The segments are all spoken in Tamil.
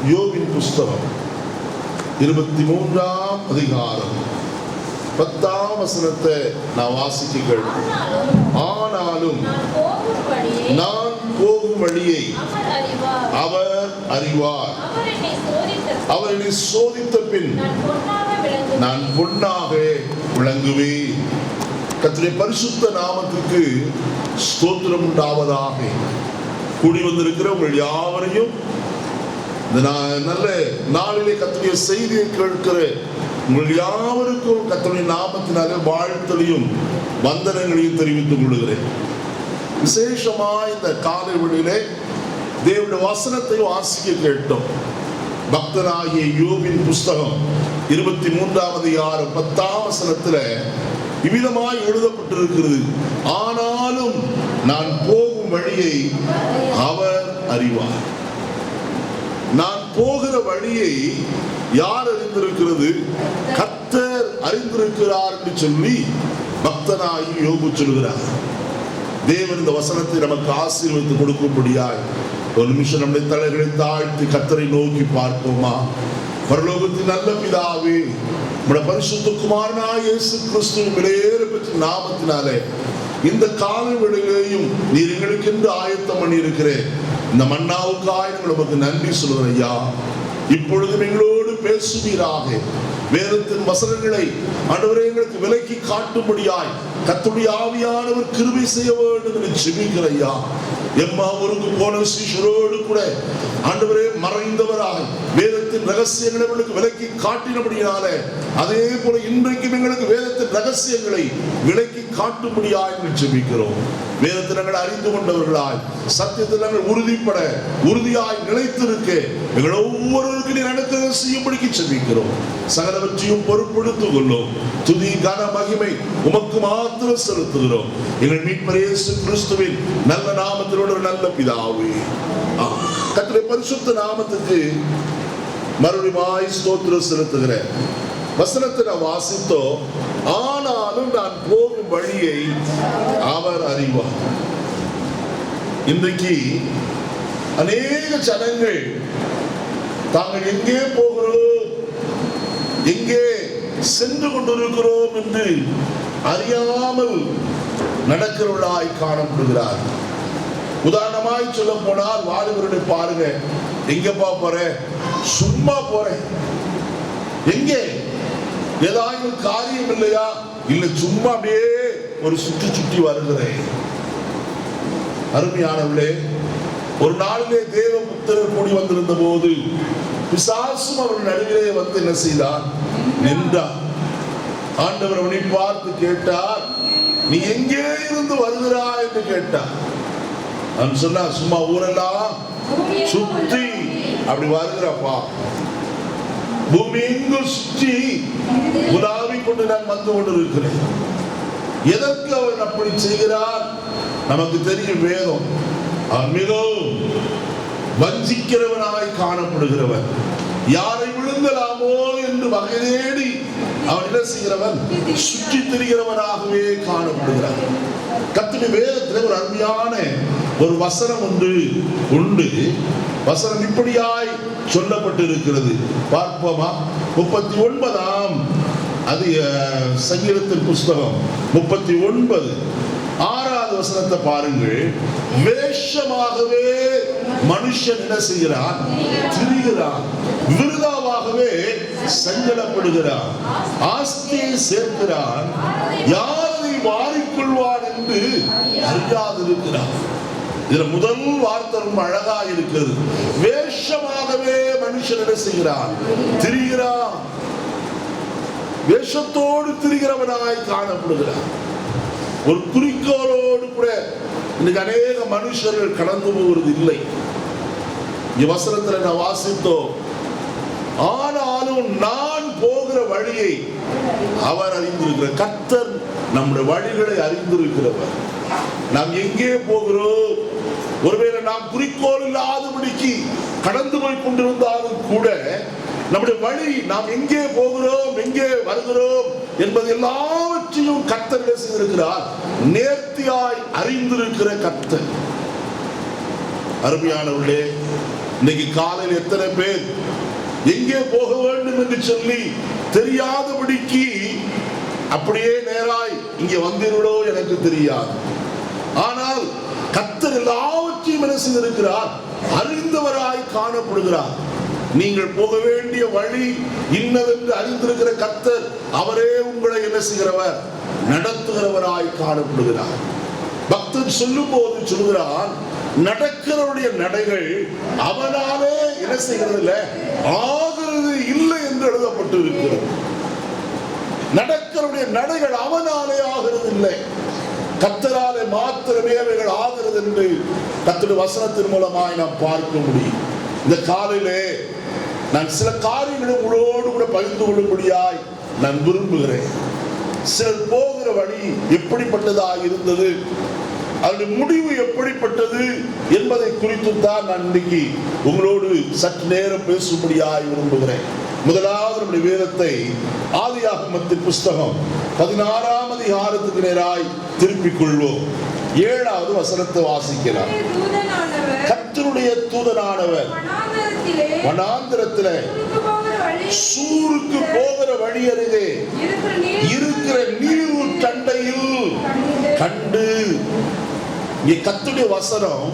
யோபின் புஸ்தகம் 23ஆம் அதிகாரம் 10ஆம் வசனத்தை நான் வாசிக்க கேட்கிறேன். ஆனாலும் நான் போகும் வழியை அவர் அறிவார். அவர் என்னை சோதித்த பின் நான் பொன்னாக விளங்குவேன். கர்த்தருடைய பரிசுத்த நாமத்துக்கு ஸ்தோத்திரம் உண்டாவதாக. கூடி வந்திருக்கிற உங்கள் யாவரையும் இந்த நல்ல நாளிலே கர்த்தருடைய செய்தியை கேட்கிற உங்கள் யாவருக்கும் கர்த்தருடைய நாமத்தினாலே வாழ்த்தலையும் வந்தனங்களையும் தெரிவித்துக் கொள்கிறேன். விசேஷமாய் இந்த காலை வேளையிலே தேவனுடைய வசனத்தை வாசிக்க கேட்டோம். பக்தனாகிய யோபின் புஸ்தகம் 23ஆம் அதிகாரம் 10ஆம் வசனத்துல இவ்விதமாய் எழுதப்பட்டிருக்கிறது. ஆனாலும் நான் போகும் வழியை அவர் அறிவார். நான் போகிற வழியை யார் அறிந்திருக்கிறது? கர்த்தர் அறிந்திருக்கிறார் என்று சொல்லி பக்தனாகி யோபு சொல்கிறார். தேவன் இந்த வசனத்தை நமக்கு ஆசீர்வதித்து கொடுக்கும்படியாய் ஒரு நிமிஷம் நம்முடைய தலைகளை தாழ்த்தி கர்த்தரை நோக்கி பார்ப்போமா? பரலோகத்தின் நல்ல பிதாவே, நம்முடைய பரிசுத்த குமாரனாகிய இயேசு கிறிஸ்துவின் விலையேறப்பெற்ற நாமத்தினாலே இந்த காலை வேளையிலேயும் நீர் எங்களுக்கு என்று ஆயத்தம் பண்ணி இருக்கிறேன் இந்த மன்னாவுக்காய் நமக்கு நன்றி சொல்கிறேன் ஐயா. இப்பொழுதும் எங்களோடு பேசுவீராக. வேதத்தின் வசனங்களை ஆண்டவரே எங்களுக்கு விலக்கி காட்டும்படியாய் கர்த்தருடைய ஆவியானவர் கிருபை செய்ய வேண்டும் என்று ஜெபிக்கிறேன் ஐயா. எம்மாவூருக்கு போன சீஷரோடு கூட ஆண்டவரே மறைந்தவராய் வேதத்தின் ரகசியங்களை எங்களுக்கு விலக்கி காட்டினபடியாலே அதே போல இன்றைக்கும் எங்களுக்கு வேதத்தின் ரகசியங்களை விலக்கி காட்டும்படியாய் என்று ஜெபிக்கிறோம். வேதத்தை நாங்கள் அறிந்து கொண்டவர்களாய் சத்தியத்தில் நாங்கள் உறுதிப்பட உறுதியாய் நிலைத்திருக்க எங்கள் ஒவ்வொருவருக்கும் நீர் அனுக்கிரகம் செய்யும்படிக்கு ஜெபிக்கிறோம். சகலவற்றையும் பொறுப்படுத்திக் கொள்ளும். துதி கன மகிமை உமக்கு மாத்திரம் செலுத்துகிறோம் எங்கள் மீட்பர் இயேசு கிறிஸ்துவின் நல்ல நாமத்தில் ஒரு நல்ல பிதாவே. கர்த்தருடைய பரிசுத்த நாமத்துக்கு மறுபடியும் ஸ்தோத்திரம் செலுத்துகிறேன். வசனத்தை நான் வாசித்தோம். ஆனாலும் நான் போகும் வழியை அவர் அறிவார். இன்றைக்கு அநேக ஜனங்கள் தாங்கள் எங்கே போகிறோம், எங்கே சென்று கொண்டிருக்கிறோம் என்று அறியாமல் நடக்கிறவர்களாய் காணப்படுகிறார். உதாரணமாய் சொல்ல போனால் வாலிபர்களை பாருங்க. எங்கப்பா போறேன்? சும்மா போறேன். எங்கே? ஏதாவது காரியம் இல்லையா? இல்ல, சும்மா அப்படியே ஒரு சுற்றி சுற்றி வருகிறேன். அருமையானவர்களே, ஒரு நாளிலே தேவ புத்திரர் கூடி வந்திருந்த போது பிசாசும் அவர்கள் நடுவிலே வந்து என்ன செய்தார்? நின்றார். ஆண்டவர் அவனை பார்த்து கேட்டார், நீ எங்கே இருந்து வருகிறாய் என்று கேட்டார். நான் சொன்னா, சும்மா ஊரெல்லாம் சுற்றி அப்படி வருகிறப்பா, பூமி எங்கும் சுற்றி உலாவி கொண்டு நான் வந்து கொண்டிருக்கிறேன். எதற்கு அவர் அப்படி செய்கிறார்? நமக்கு தெரியும் வேதம். அவன் மிகவும் வஞ்சிக்கிறவனாய் காணப்படுகிறவன். யாரை விழுங்கலாமோ என்று வகை தேடி அவன் என்ன செய்கிறவன்? சுற்றி திரிகிறவனாகவே காணப்படுகிறான். கர்த்தருடைய வேதத்தில் ஒரு அருமையான ஒரு வசனம் உண்டு. வசனம் இப்படியாய் சொல்லப்பட்டிருக்கிறது. பார்ப்போமா? 39ஆம் சங்கீதத்தின் புஸ்தகம் 39 6வது வசனத்தை பாருங்கள். வேஷமாகவே மனுஷன் என்ன செய்கிறான்? திரிகிறான். விருதாவாகவே சஞ்சலப்படுகிறான். ஆஸ்தியை சேர்க்கிறான். யாரை வாரிக்கொள்வான் என்று அறியாதிருக்கிறான். இதுல முதல் வார்த்தை ரொம்ப அழகா இருக்கிறது. வேஷமாகவே மனுஷன் என்ன செய்கிறான்? திரிகிறான். வேஷத்தோடு திரிகிறவனாய் காணப்படுகிறான். ஒரு குறிக்கோளோடு கூட இன்னைக்கு அநேக மனுஷர்கள் கடந்து போவது இல்லை. வசனத்துல நான் வாசித்தோம். ஆனாலும் நான் போகிற வழியை அவர் அறிந்திருக்கிறார். கர்த்தர் நம்முடைய வழிகளை அறிந்திருக்கிறவர். நாம் எங்கே போகிறோம்? ஒருவேளை நாம் குறிக்கோள் இல்லாதபடிக்கு கடந்து போய் கொண்டிருந்தாலும் கூட நம்முடைய வழி, நாம் எங்கே போகிறோம், எங்கே வருகிறோம் என்பது எல்லாவற்றையும் கர்த்தர் செய்திருக்கிறார். நேர்த்தியாய் அறிந்திருக்கிற கர்த்தர். அருமையானவர்களே, இன்னைக்கு காலையில் எத்தனை பேர் எங்கே போக வேண்டும் என்று சொல்லி தெரியாதபடிக்கு அப்படியே நேராய் இங்கே வந்தீர்களோ எனக்கு தெரியாது. ஆனால் கர்த்தர் எல்லாவற்றையும் என்ன செய்திருக்கிறார், அறிந்தவராய் காணப்படுகிறார். நீங்கள் போக வேண்டிய வழி இன்னதென்று அறிந்திருக்கிற கர்த்தர் அவரே உங்களை என்ன செய்கிறவர், நடத்துகிறவராய் காணப்படுகிறார். பக்தன் சொல்லும் போது சொல்கிறான், நடக்கிறவருடைய நடைகள் அவனாலே என்ன செய்கிறது இல்லை, ஆகிறது இல்லை என்று எழுதப்பட்டு இருக்கிறது. நடக்கிறவருடைய நடைகள் அவனாலே ஆகிறது இல்லை, கர்த்தராலே மாத்திரமே அவைகள் ஆகிறது என்று கர்த்தருடைய வசனத்தின் மூலமாய் நாம் பார்க்க முடியும். இந்த காலையிலே நான் சில காரியங்களை உங்களோடு கூட பகிர்ந்து கொள்ளும்படியாய் நான் விரும்புகிறேன். சிலர் போகிற வழி எப்படிப்பட்டதாக இருந்தது, அதனுடைய முடிவு எப்படிப்பட்டது என்பதை குறித்து தான் நான் இன்னைக்கு உங்களோடு சற்று நேரம் பேசும்படியாய் விரும்புகிறேன். முதலாவது நம்முடைய வேதத்தை ஆதியாகமத்தின் புஸ்தகம் 16ஆம் அதிகாரத்துக்கு நேராய் திருப்பிக் கொள்வோம். 7வது வசனத்தை வாசிக்கலாம். கர்த்தருடைய தூதனானவர் வனாந்திரத்திலே சூருக்கு போகிற வழி அருகே இருக்கிற நீரூற்றண்டையில் கண்டு. இங்கே கர்த்தருடைய வசனம்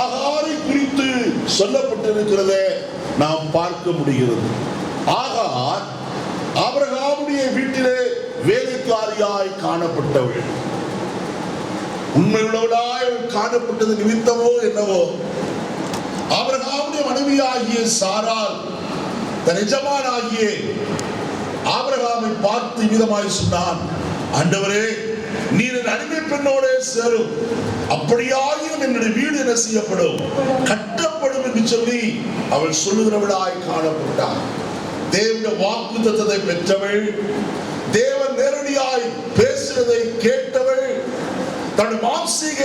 ஆகாரை குறித்து சொல்லப்பட்டிருக்கிறதை நாம் பார்க்க முடிகிறது. ஆகார் ஆபிரகாமுடைய வீட்டிலே வேலைக்காரியாய் காணப்பட்டவள். உண்மையுள்ளவளாய் காணப்பட்டது நிமித்தமோ என்னவோ ஆபிரகாமுடைய மனைவியாகிய சாராள் தன் எஜமானாகிய ஆபிரகாமை பார்த்து விதமாய் சொன்னான், ஆண்டவரே, நீர் என் அடிமை பெண்ணோட சேரும், அப்படியாயும் என்னுடைய வீடு என்ன செய்யப்படும், கட்டப்படும் என்று சொல்லி அவள் சொல்லுகிறவளாய் காணப்பட்டாள். தேவனுடைய வாக்குத்தத்தத்தை பெற்றவள், தேவன் நேரடியாய் பேசுவதை கேட்டவள், தன்னுடைய மாம்சீக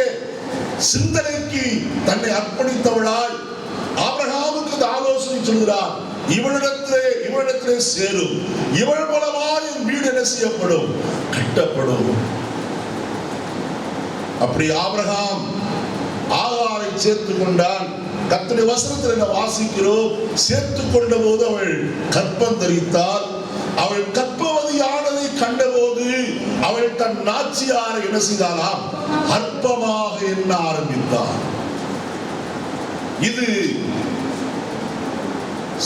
சிந்தனைக்கு தன்னை அர்ப்பணித்தவளாய் ஆபிரகாமுக்கு ஆலோசனை சொல்கிறார், இவளிடத்திலே சேரும், இவள் மூலமாய் என் வீடு என்ன செய்யப்படும், கட்டப்படும். அப்படி ஆபிரகாம் ஆகாரை சேர்த்துக் கொண்டான். கர்த்தருடைய வசனத்தில் என்ன வாசிக்கிறோம், சேர்த்துக் கொண்ட போது அவள் கர்ப்பம் தரித்தாள். அவள் கர்ப்பவதியானதை கண்டபோது அவள் தன் நாச்சியாரை என்ன செய்தாலாம், அற்பமாக எண்ண ஆரம்பித்தாள். இது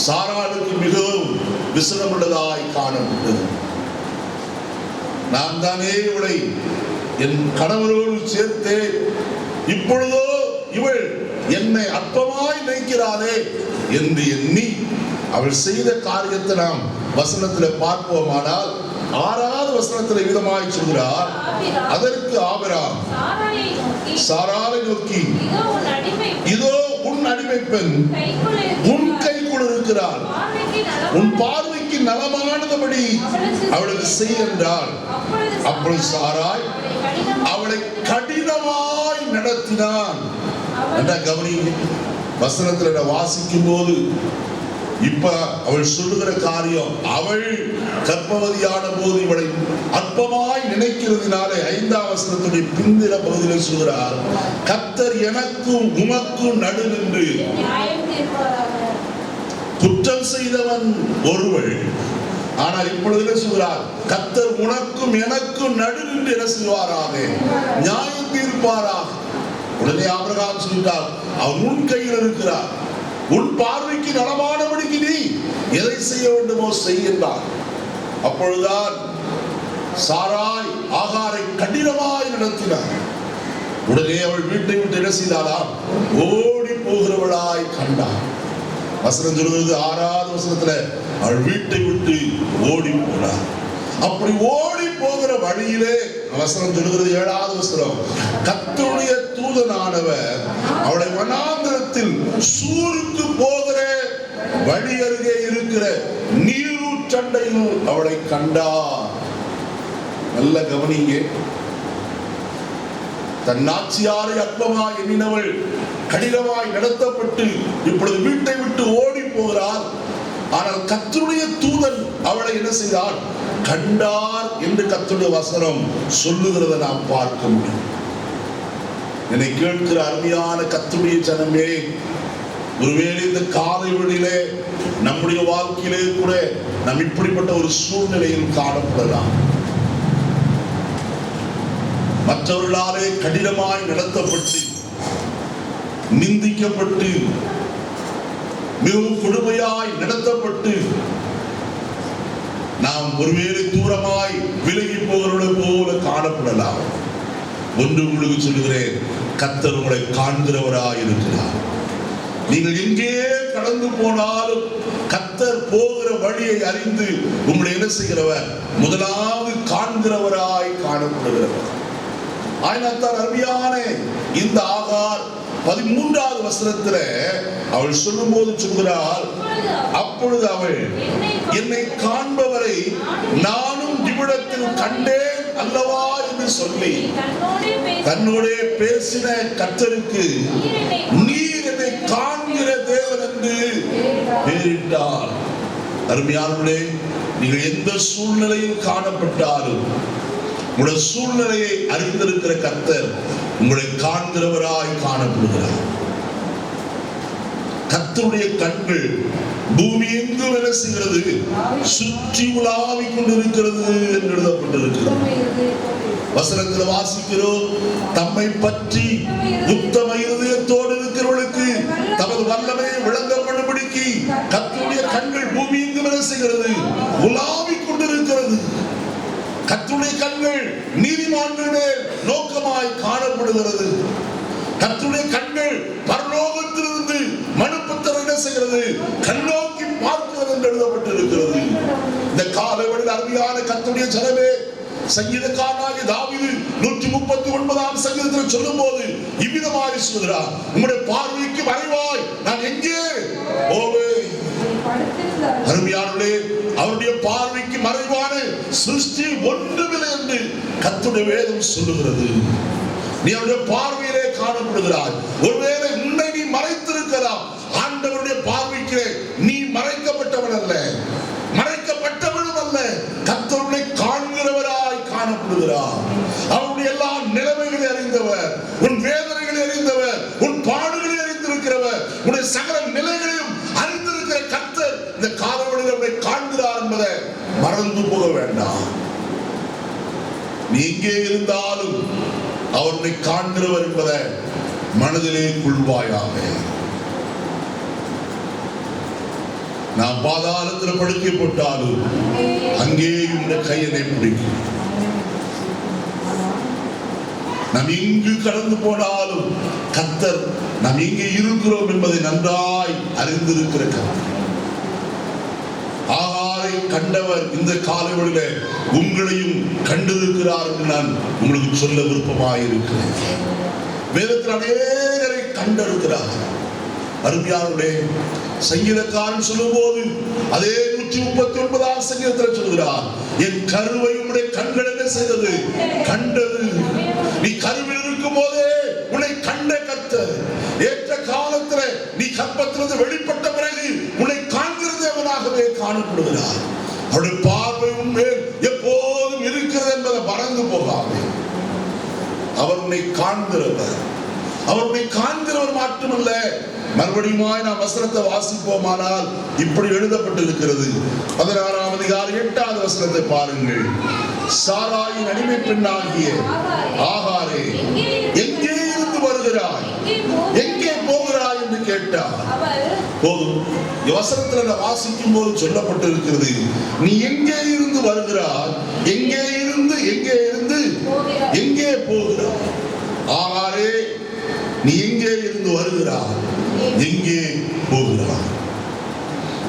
சாராளுக்கு மிகவும் விசனமுள்ளதாய் காணப்பட்டது. நான் தானே இவளை என் கணவரோடு சேர்த்தேன், இப்பொழுதோ இவள் என்னை அற்பமாய் நினைக்கிறாளே என்று எண்ணி அவள் செய்த காரியத்தை நாம் வசனத்தில் பார்ப்போமானால் 6வது வசனத்தில் விதமாய் சொல்கிறார், அதற்கு ஆபிரகாம் சாராளை நோக்கி, இதோ உன் அடிமை பெண் உன் கைக்குள் இருக்கிறாள், உன் பார்வைக்கு நலமானபடி அவளுக்கு செய் என்றாள். அப்பொழுது சாராய் அவளை கடினமாய் நடத்தினான். கவனிங்க, வசனத்துல வாசிக்கும் போது இப்ப அவள் சொல்லுகிற காரியம், அவள் கர்ப்பவதியான போது இவளை அற்பமாய் நினைக்கிறதுனாலே 5ஆம் வசனத்துடைய பிந்திர பகுதியில் சொல்கிறார், கர்த்தர் எனக்கும் உமக்கும் நடு நின்று குற்றம் செய்தவன் ஒருவள். ஆனால் இப்பொழுது சொல்கிறார், கர்த்தர் உனக்கும் எனக்கும் நடு நின்று என்ன செய்வாராக, நியாயம் தீர்ப்பாராக. உடனே ஆபிரகாம் சொல்லிட்டார், அவன் உன் கையில் இருக்கிறார், உன் பார்வைக்கு நலமானபடிக்கு நீ எதை செய்ய வேண்டுமோ செய்கின்றார். அப்பொழுதுதான் சாராய் ஆகாரை கடினமாய் நடத்தினார். உடனே அவள் வீட்டை விட்டு என்ன செய்தாலாம், ஓடி போகிறவளாய் கண்டார். வசனம் சொல்கிறது 6வது வசனத்துல அவள் வீட்டை விட்டு ஓடி போனார். அப்படி ஓடி போகிற வழியிலே வசனம் சொல்கிறது 7வது வசனம், கர்த்தருடைய தூதனானவர் அவளை வனாந்திரத்தில் சூருக்கு போகிற வழி அருகே இருக்கிற நீரூற்றண்டையில் அவளை கண்டார். நல்ல கவனிங்க, தன் நாச்சியாரை அற்பமாய் எண்ணினவள் கடினமாய் நடத்தப்பட்டு இப்பொழுது வீட்டை விட்டு ஓடி போகிறார். ஆனால் கர்த்தருடைய தூதன் அவளை என்ன செய்தார், கண்டார் என்று கர்த்தருடைய வசனம் சொல்லுகிறதை நாம் பார்க்க முடியும். என்னை கேட்கிற அருமையான கர்த்தருடைய ஜனமே, ஒருவேளை இந்த காலை வேளையிலே நம்முடைய வாழ்க்கையிலே கூட நாம் இப்படிப்பட்ட ஒரு சூழ்நிலையில் காணப்படலாம். மற்றவர்களாலே கடினமாய் நடத்தப்பட்டு, நிந்திக்கப்பட்டு, மிகவும் கொடுமையாய் நடத்தப்பட்டு நாம் ஒருவேளை தூரமாய் விலகி போகிறவர்களை போல காணப்படலாம். ஒன்று உங்களுக்கு சொல்லுகிறேன், கர்த்தர் உங்களை காண்கிறவராய் இருக்கிறார். நீங்கள் எங்கே கடந்து போனாலும் கர்த்தர் போகிற வழியை அறிந்து உங்களை என்ன செய்கிறவர்? முதலாவது காண்கிறவராய் காணப்படுகிறவர். ஆயினத்தார் அருமையான இந்த ஆகார் 13வது வசனத்துல அவள் சொல்லும் போது சொல்கிறாள், அப்பொழுது அவள் என்னை காண்பவரை நானும் இவ்விடத்தில் கண்டேன் அல்லவா என்று சொல்லி தன்னோட பேசின கர்த்தருக்கு நீர் என்னை காண்கிற தேவன் என்று பெயரிட்டார். அருமையானவர்களே, நீங்கள் எந்த சூழ்நிலையில் காணப்பட்டாலும் உங்களுடைய சூழ்நிலையை அறிந்திருக்கிற கர்த்தர் உங்களை காண்கிறவராய் காணப்படுகிறார். கர்த்தருடைய கண்கள் பூமி எங்கும் என்ன செய்கிறது? சுற்றி உலாவிக் கொண்டிருக்கிறது என்று எழுதப்பட்டிருக்கிறது. வசனத்தில் வாசிக்கிறோம், தம்மை பற்றி உத்தம இருதயத்தோடு இருக்கிறவர்களுக்கு தமது வல்லமை விளங்கப்படும்படிக்கு கர்த்தருடைய கண்கள் பூமி எங்கும் என்ன செய்கிறது? உலாவிக் கொண்டிருக்கிறது. கர்த்தருடைய கண்கள் நீதிமான்கள் மேல் நோக்கமாய் காணப்படுகிறது. கர்த்தருடைய கண்கள் பரலோகத்திலிருந்து மனுபுத்திரர் என்ன செய்கிறது? கண்ணோக்கி பார்க்கிறது என்று எழுதப்பட்டிருக்கிறது. இந்த காலைவெளியில் அருமையான கர்த்தருடைய ஜனமே, சங்கீதக்காரனாகிய தாவீது 139ஆம் சங்கீதத்தில் சொல்லும் போது இவ்விதமாய் சொல்கிறார், உம்முடைய பார்வைக்கு மறைவாய் நான் எங்கே போவேன்? அருமையானவர்களே, அவருடைய பார்வைக்கு மறைவான சிருஷ்டி ஒன்றுமில்லை என்று கர்த்தருடைய வேதம் சொல்லுகிறது. நீ அவருடைய பார்வையிலே காணப்படுகிறாய். ஒருவேளை உன்னை நீ மறைத்திருக்கலாம். ஆண்டவருடைய பார்வைக்கு நீ மறைக்கப்பட்டவன் அல்ல, மறைக்கப்பட்டவனும் அல்ல. கர்த்தருடைய காண்கிறவராய் காணப்படுகிறார். அவருடைய எல்லா நிலைமைகளை அறிந்தவர், உன் வேதனைகளை அறிந்தவர், உன் பாடுகளை அறிந்திருக்கிறவர், உன்னுடைய சகல நிலைகளையும் அறிந்திருக்கிற கர்த்தர் இந்த காலவெளியில் அவரை காண்கிறார் என்பதை மறந்து போக வேண்டாம். நீ எங்கே இருந்தாலும் அவரை காண்கிறவர் என்பதை மனதிலே கொள்வாயாக. நாம் பாதாளத்தில் படுக்கை போட்டாலும் அங்கேயும் இந்த கையனை பிடிக்கும். நாம் எங்கு கடந்து போனாலும் கர்த்தர் நாம் எங்கே இருக்கிறோம் என்பதை நன்றாய் அறிந்திருக்கிற கர்த்தர். ஆகாரை கண்டவர் இந்த காலைவெளியில உங்களையும் கண்டிருக்கிறார் என்று நான் உங்களுக்கு சொல்ல விருப்பமாயிருக்கிறேன். வேதத்தில் அநேகரை கண்டிருக்கிறார். அருமையானவர்களே, சங்கீதக்காரன் சொல்லும் போது அதே 139ஆம் சங்கீதத்தில் சொல்கிறார், என் கருவை உம்முடைய கண்கள் என்ன செய்தது? கண்டது. நீ கருவில் இருக்கும் போதே உன்னை கண்ட கர்த்தர் ஏற்ற காலத்துல நீ கர்ப்பத்திலிருந்து வெளிப்பட்ட பிறகு உன்னை காண்கிற தேவனாகவே காணப்படுகிறார். அவருடைய பார்வை உன்மேல் எப்போதும் இருக்கிறது என்பதை மறந்து போகாதே. அவர் உன்னை காண்கிறவர். அவர் உன்னை காண்கிறவர் மட்டுமல்ல, மறுபடியும் நாம் வசனத்தை வாசிப்போமானால் இப்படி எழுதப்பட்டிருக்கிறது. 16ஆம் அதிகாரம் 8வது வசனத்தை பாருங்கள். சாராயின் அடிமை பெண்ணாகிய ஆகாரே, எங்கே இருந்து வருகிறாய்? எங்கே போகிறாய் என்று கேட்டார். போதும், வசனத்துல வாசிக்கும் போது சொல்லப்பட்டிருக்கிறது, நீ எங்கே இருந்து வருகிறாய்? எங்கே இருந்து எங்கே போகிறாய்? ஆகாரே, நீ எங்கே இருந்து வருகிறாய்? எங்கே போகிறாய்?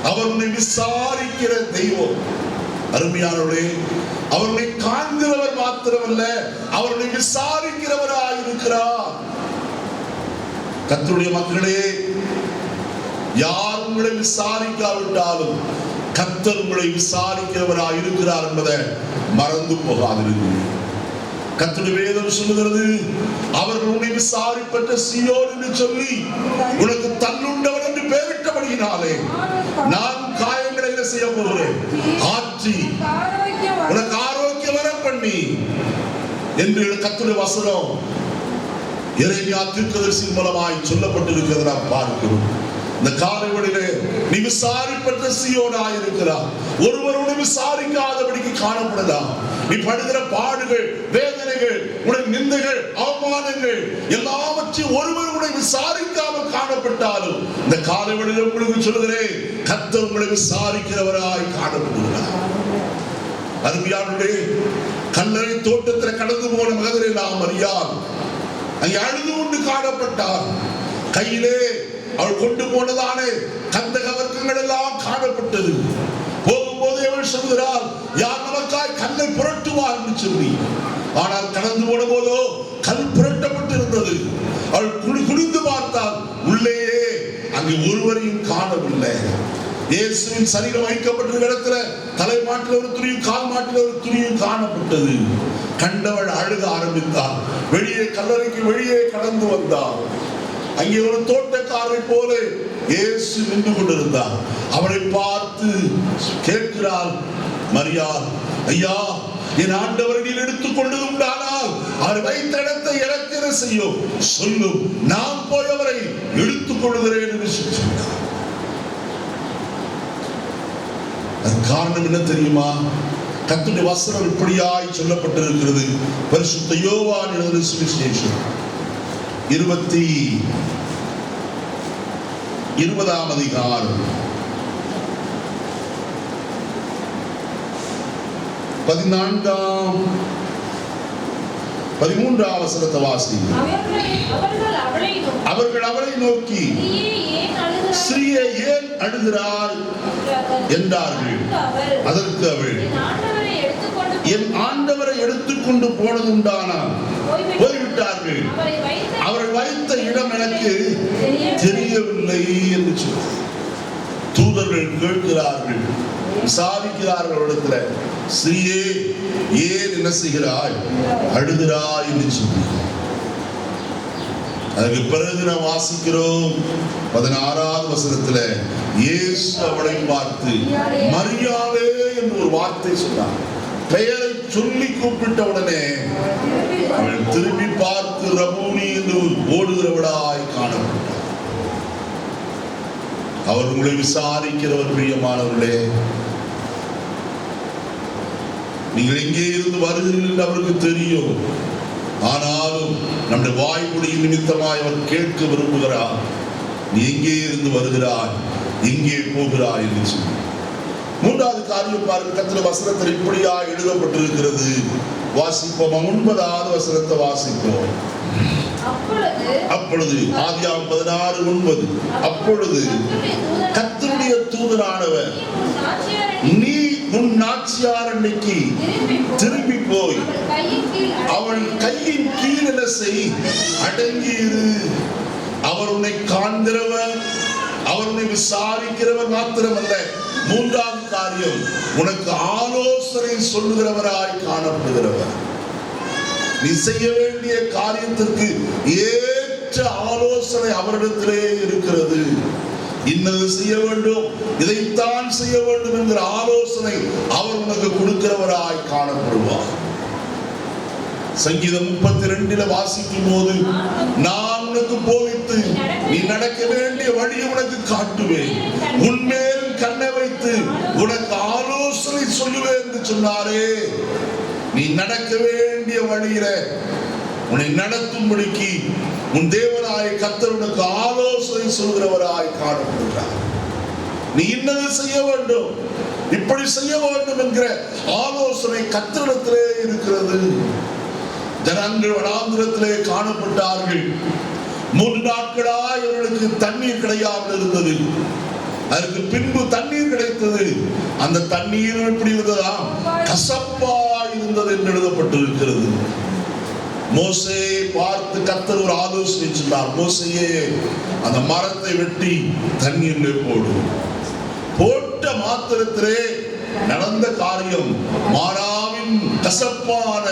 அவர் உன்னை விசாரிக்கிற தெய்வம். அருமையானவர்களே, அவர்களை காண்கிறவர் மாத்திரமல்ல, அவர்களை விசாரிக்கிறவராய் இருக்கிறார். கர்த்தருடைய மக்களே, யார் உங்களை விசாரிக்காவிட்டாலும் கர்த்தர் உங்களை விசாரிக்கிறவராய் இருக்கிறார் என்பதை மறந்து போகாதீர்கள். கர்த்தருடைய வேதம் சொல்லுகிறது, அவர்கள் உன்னை விசாரிப்பட்ட சீயோன் என்று சொல்லி உனக்கு தன்னுண்டவன் என்று பெயரிட்டபடியினாலே நான் காயங்களை என்ன செய்ய போகிறேன்? ஆற்றி உனக்கு ஆரோக்கியம் வர பண்ணி என்று கர்த்தருடைய வசனம் எரேமியா தீர்க்கதரிசி மூலமாய் சொல்லப்பட்டிருக்கிறது நாம் பார்க்கிறோம். இந்த காலைவெளியிலே நீ விசாரிப்பற்ற சீயோனாய் இருக்கிறார். ஒருவரோடு விசாரிக்காதபடிக்கு காணப்படலாம். நீ படுகிற பாடுகள், வேதனைகள், உடைய நிந்தைகள், அவமானங்கள் எல்லாவற்றையும் ஒருவர் உன்னை விசாரிக்காமல் காணப்பட்டாலும் இந்த காலைவெளியிலே உங்களுக்கு சொல்கிறேன், கர்த்தர் உங்களை விசாரிக்கிறவராய் காணப்படுகிறார். அருமையானவர்களே, கல்லறை தோட்டத்தில் கடந்து போன மகதலே மரியாள் அங்கே அழுது கொண்டு காணப்பட்டார். கையிலே அவள் கொண்டு போனதானே கந்தக வர்க்கங்கள் எல்லாம் காணப்பட்டது. போகும்போது அவள் சொல்கிறார், யார் நமக்காய் கல்லை புரட்டுவார் என்று சொல்லி. ஆனால் கடந்து போன போதோ கல் புரட்டப்பட்டிருந்தது. அவள் குனிந்து பார்த்தால் உள்ளேயே அங்கு ஒருவரையும் காணவில்லை. இயேசுவின் சரீரம் வைக்கப்பட்டிருக்கிற இடத்துல தலை மாட்டில் ஒரு துணியும் கால் மாட்டில் ஒரு துணியும் காணப்பட்டது. கண்டவள் அழுக ஆரம்பித்தாள். வெளியே கல்லறைக்கு வெளியே கடந்து வந்தாள். அங்கே ஒரு தோட்டக்காரை போல இயேசு நின்று கொண்டிருந்தார். அவரை பார்த்து கேட்கிறாள் மரியாள், ஐயா, என் ஆண்டவரை நீர் எடுத்துக் கொண்டது உண்டானால் அவர் வைத்த இடத்தை எனக்கு என்ன செய்யும் சொல்லும், நான் போய் அவரை எடுத்துக் கொள்கிறேன் என்று சொன்னார். காரணம் என்ன தெரியுமா? கர்த்தருடைய வசனம் இப்படியாய் சொல்லப்பட்டிருக்கிறது. பரிசுத்த யோவான் எழுதின சுவிசேஷம் 20ஆம் அதிகாரம் 13ஆம் வசனத்தை வாசிங்க. அவர்கள் அவளை நோக்கி, ஸ்திரீயே ஏன் அழுகிறாள் என்றார்கள். அதற்கு அவள், என் ஆண்டவரை எடுத்துக்கொண்டு போனது உண்டானால் போய்விட்டார்கள். அவர்கள் வைத்த இடம் எனக்கு தெரியவில்லை என்று சொல்லி தூதர்கள் கேட்கிறார்கள், விசாரிக்கிறார்கள் இடத்துல, ஸ்ரீயே ஏன் என்ன செய்கிறாய், அழுகிறாய் என்று சொல்லி. அதுக்கு பிறகு நாம் வாசிக்கிறோம் 16ஆவது வசனத்துல, இயேசு அவளை பார்த்து மரியாவே என்று ஒரு வார்த்தை சொன்னார். பெயரை சொல்லி கூப்பிட்ட உடனே அவள் திரும்பி பார்த்து ரபூனி என்று ஓடுகிறவளாய் காணப்பட்டார். அவர் உங்களை விசாரிக்கிறவர். பிரியமானவர்களே, நீங்கள் எங்கே இருந்து வருகிறீர்கள் என்று அவருக்கு தெரியும். ஆனாலும் நம்முடைய வாய்மொழியின் நிமித்தமாய் அவர் கேட்க விரும்புகிறார். நீ எங்கே இருந்து வருகிறாய், எங்கே போகிறாய் என்று சொல்லி. 3வது காரியம் பாருங்கள். கர்த்தருடைய வசனத்தில் இப்படியா எழுதப்பட்டிருக்கிறது. வாசிப்போம். 9வது வசனத்தை வாசிப்போம். அப்பொழுது ஆதியாகமம் 16:9, அப்பொழுது கர்த்தருடைய தூதனானவர், நீ உன் நாச்சியார் அன்னைக்கு திரும்பி போய் அவள் கையின் கீழ் என்ன செய், அடங்கியிரு. அவர் உன்னை காண்கிறவர், அவர் உன்னை விசாரிக்கிறவர் மாத்திரமல்ல, 3வது காரியம், உனக்கு ஆலோசனை சொல்லுகிறவராய் காணப்படுகிறவர். நீ செய்ய வேண்டிய காரியத்திற்கு ஏற்ற ஆலோசனை அவரிடத்திலே இருக்கிறது. இன்னது செய்ய வேண்டும், இதைத்தான் செய்ய வேண்டும் என்கிற ஆலோசனை அவர் உனக்கு கொடுக்கிறவராய் காணப்படுவார். சங்கீதம் 32 வாசிக்கும் போது, நான் உனக்கு போதித்து நீ நடக்க வேண்டிய வழியை உனக்கு காட்டுவேன், உன்மேல் கண்ணை வைத்து உனக்கு ஆலோசனை சொல்லுவேன் என்று சொன்னாரே. நீ நடக்க வேண்டிய வழியில உன்னை நடத்தும்படிக்கு உன் தேவனாய கர்த்தர் உனக்கு ஆலோசனை சொல்கிறவராய் காணப்படுகிறார். நீ இன்னது செய்ய வேண்டும், இப்படி செய்ய வேண்டும் என்கிற ஆலோசனை கர்த்தரிடத்திலே இருக்கிறது. ஜனங்கள் வனாந்திரத்திலே காணப்பட்டார்கள். 3 நாட்களாய் அவர்களுக்கு தண்ணீர் கிடையாமல் இருந்தது. அதற்கு பின்பு தண்ணீர் கிடைத்தது. அந்த தண்ணீர் எப்படி இருந்ததா, கசப்பாய் இருந்தது என்று எழுதப்பட்டிருக்கிறது. மோசேயை பார்த்து கர்த்தர் ஒரு ஆலோசனை சொன்னார். மோசேயே, அந்த மரத்தை வெட்டி தண்ணீரிலே போடு. போட்ட மாத்திரத்திலே நடந்த காரியம், மாறாவின் கசப்பான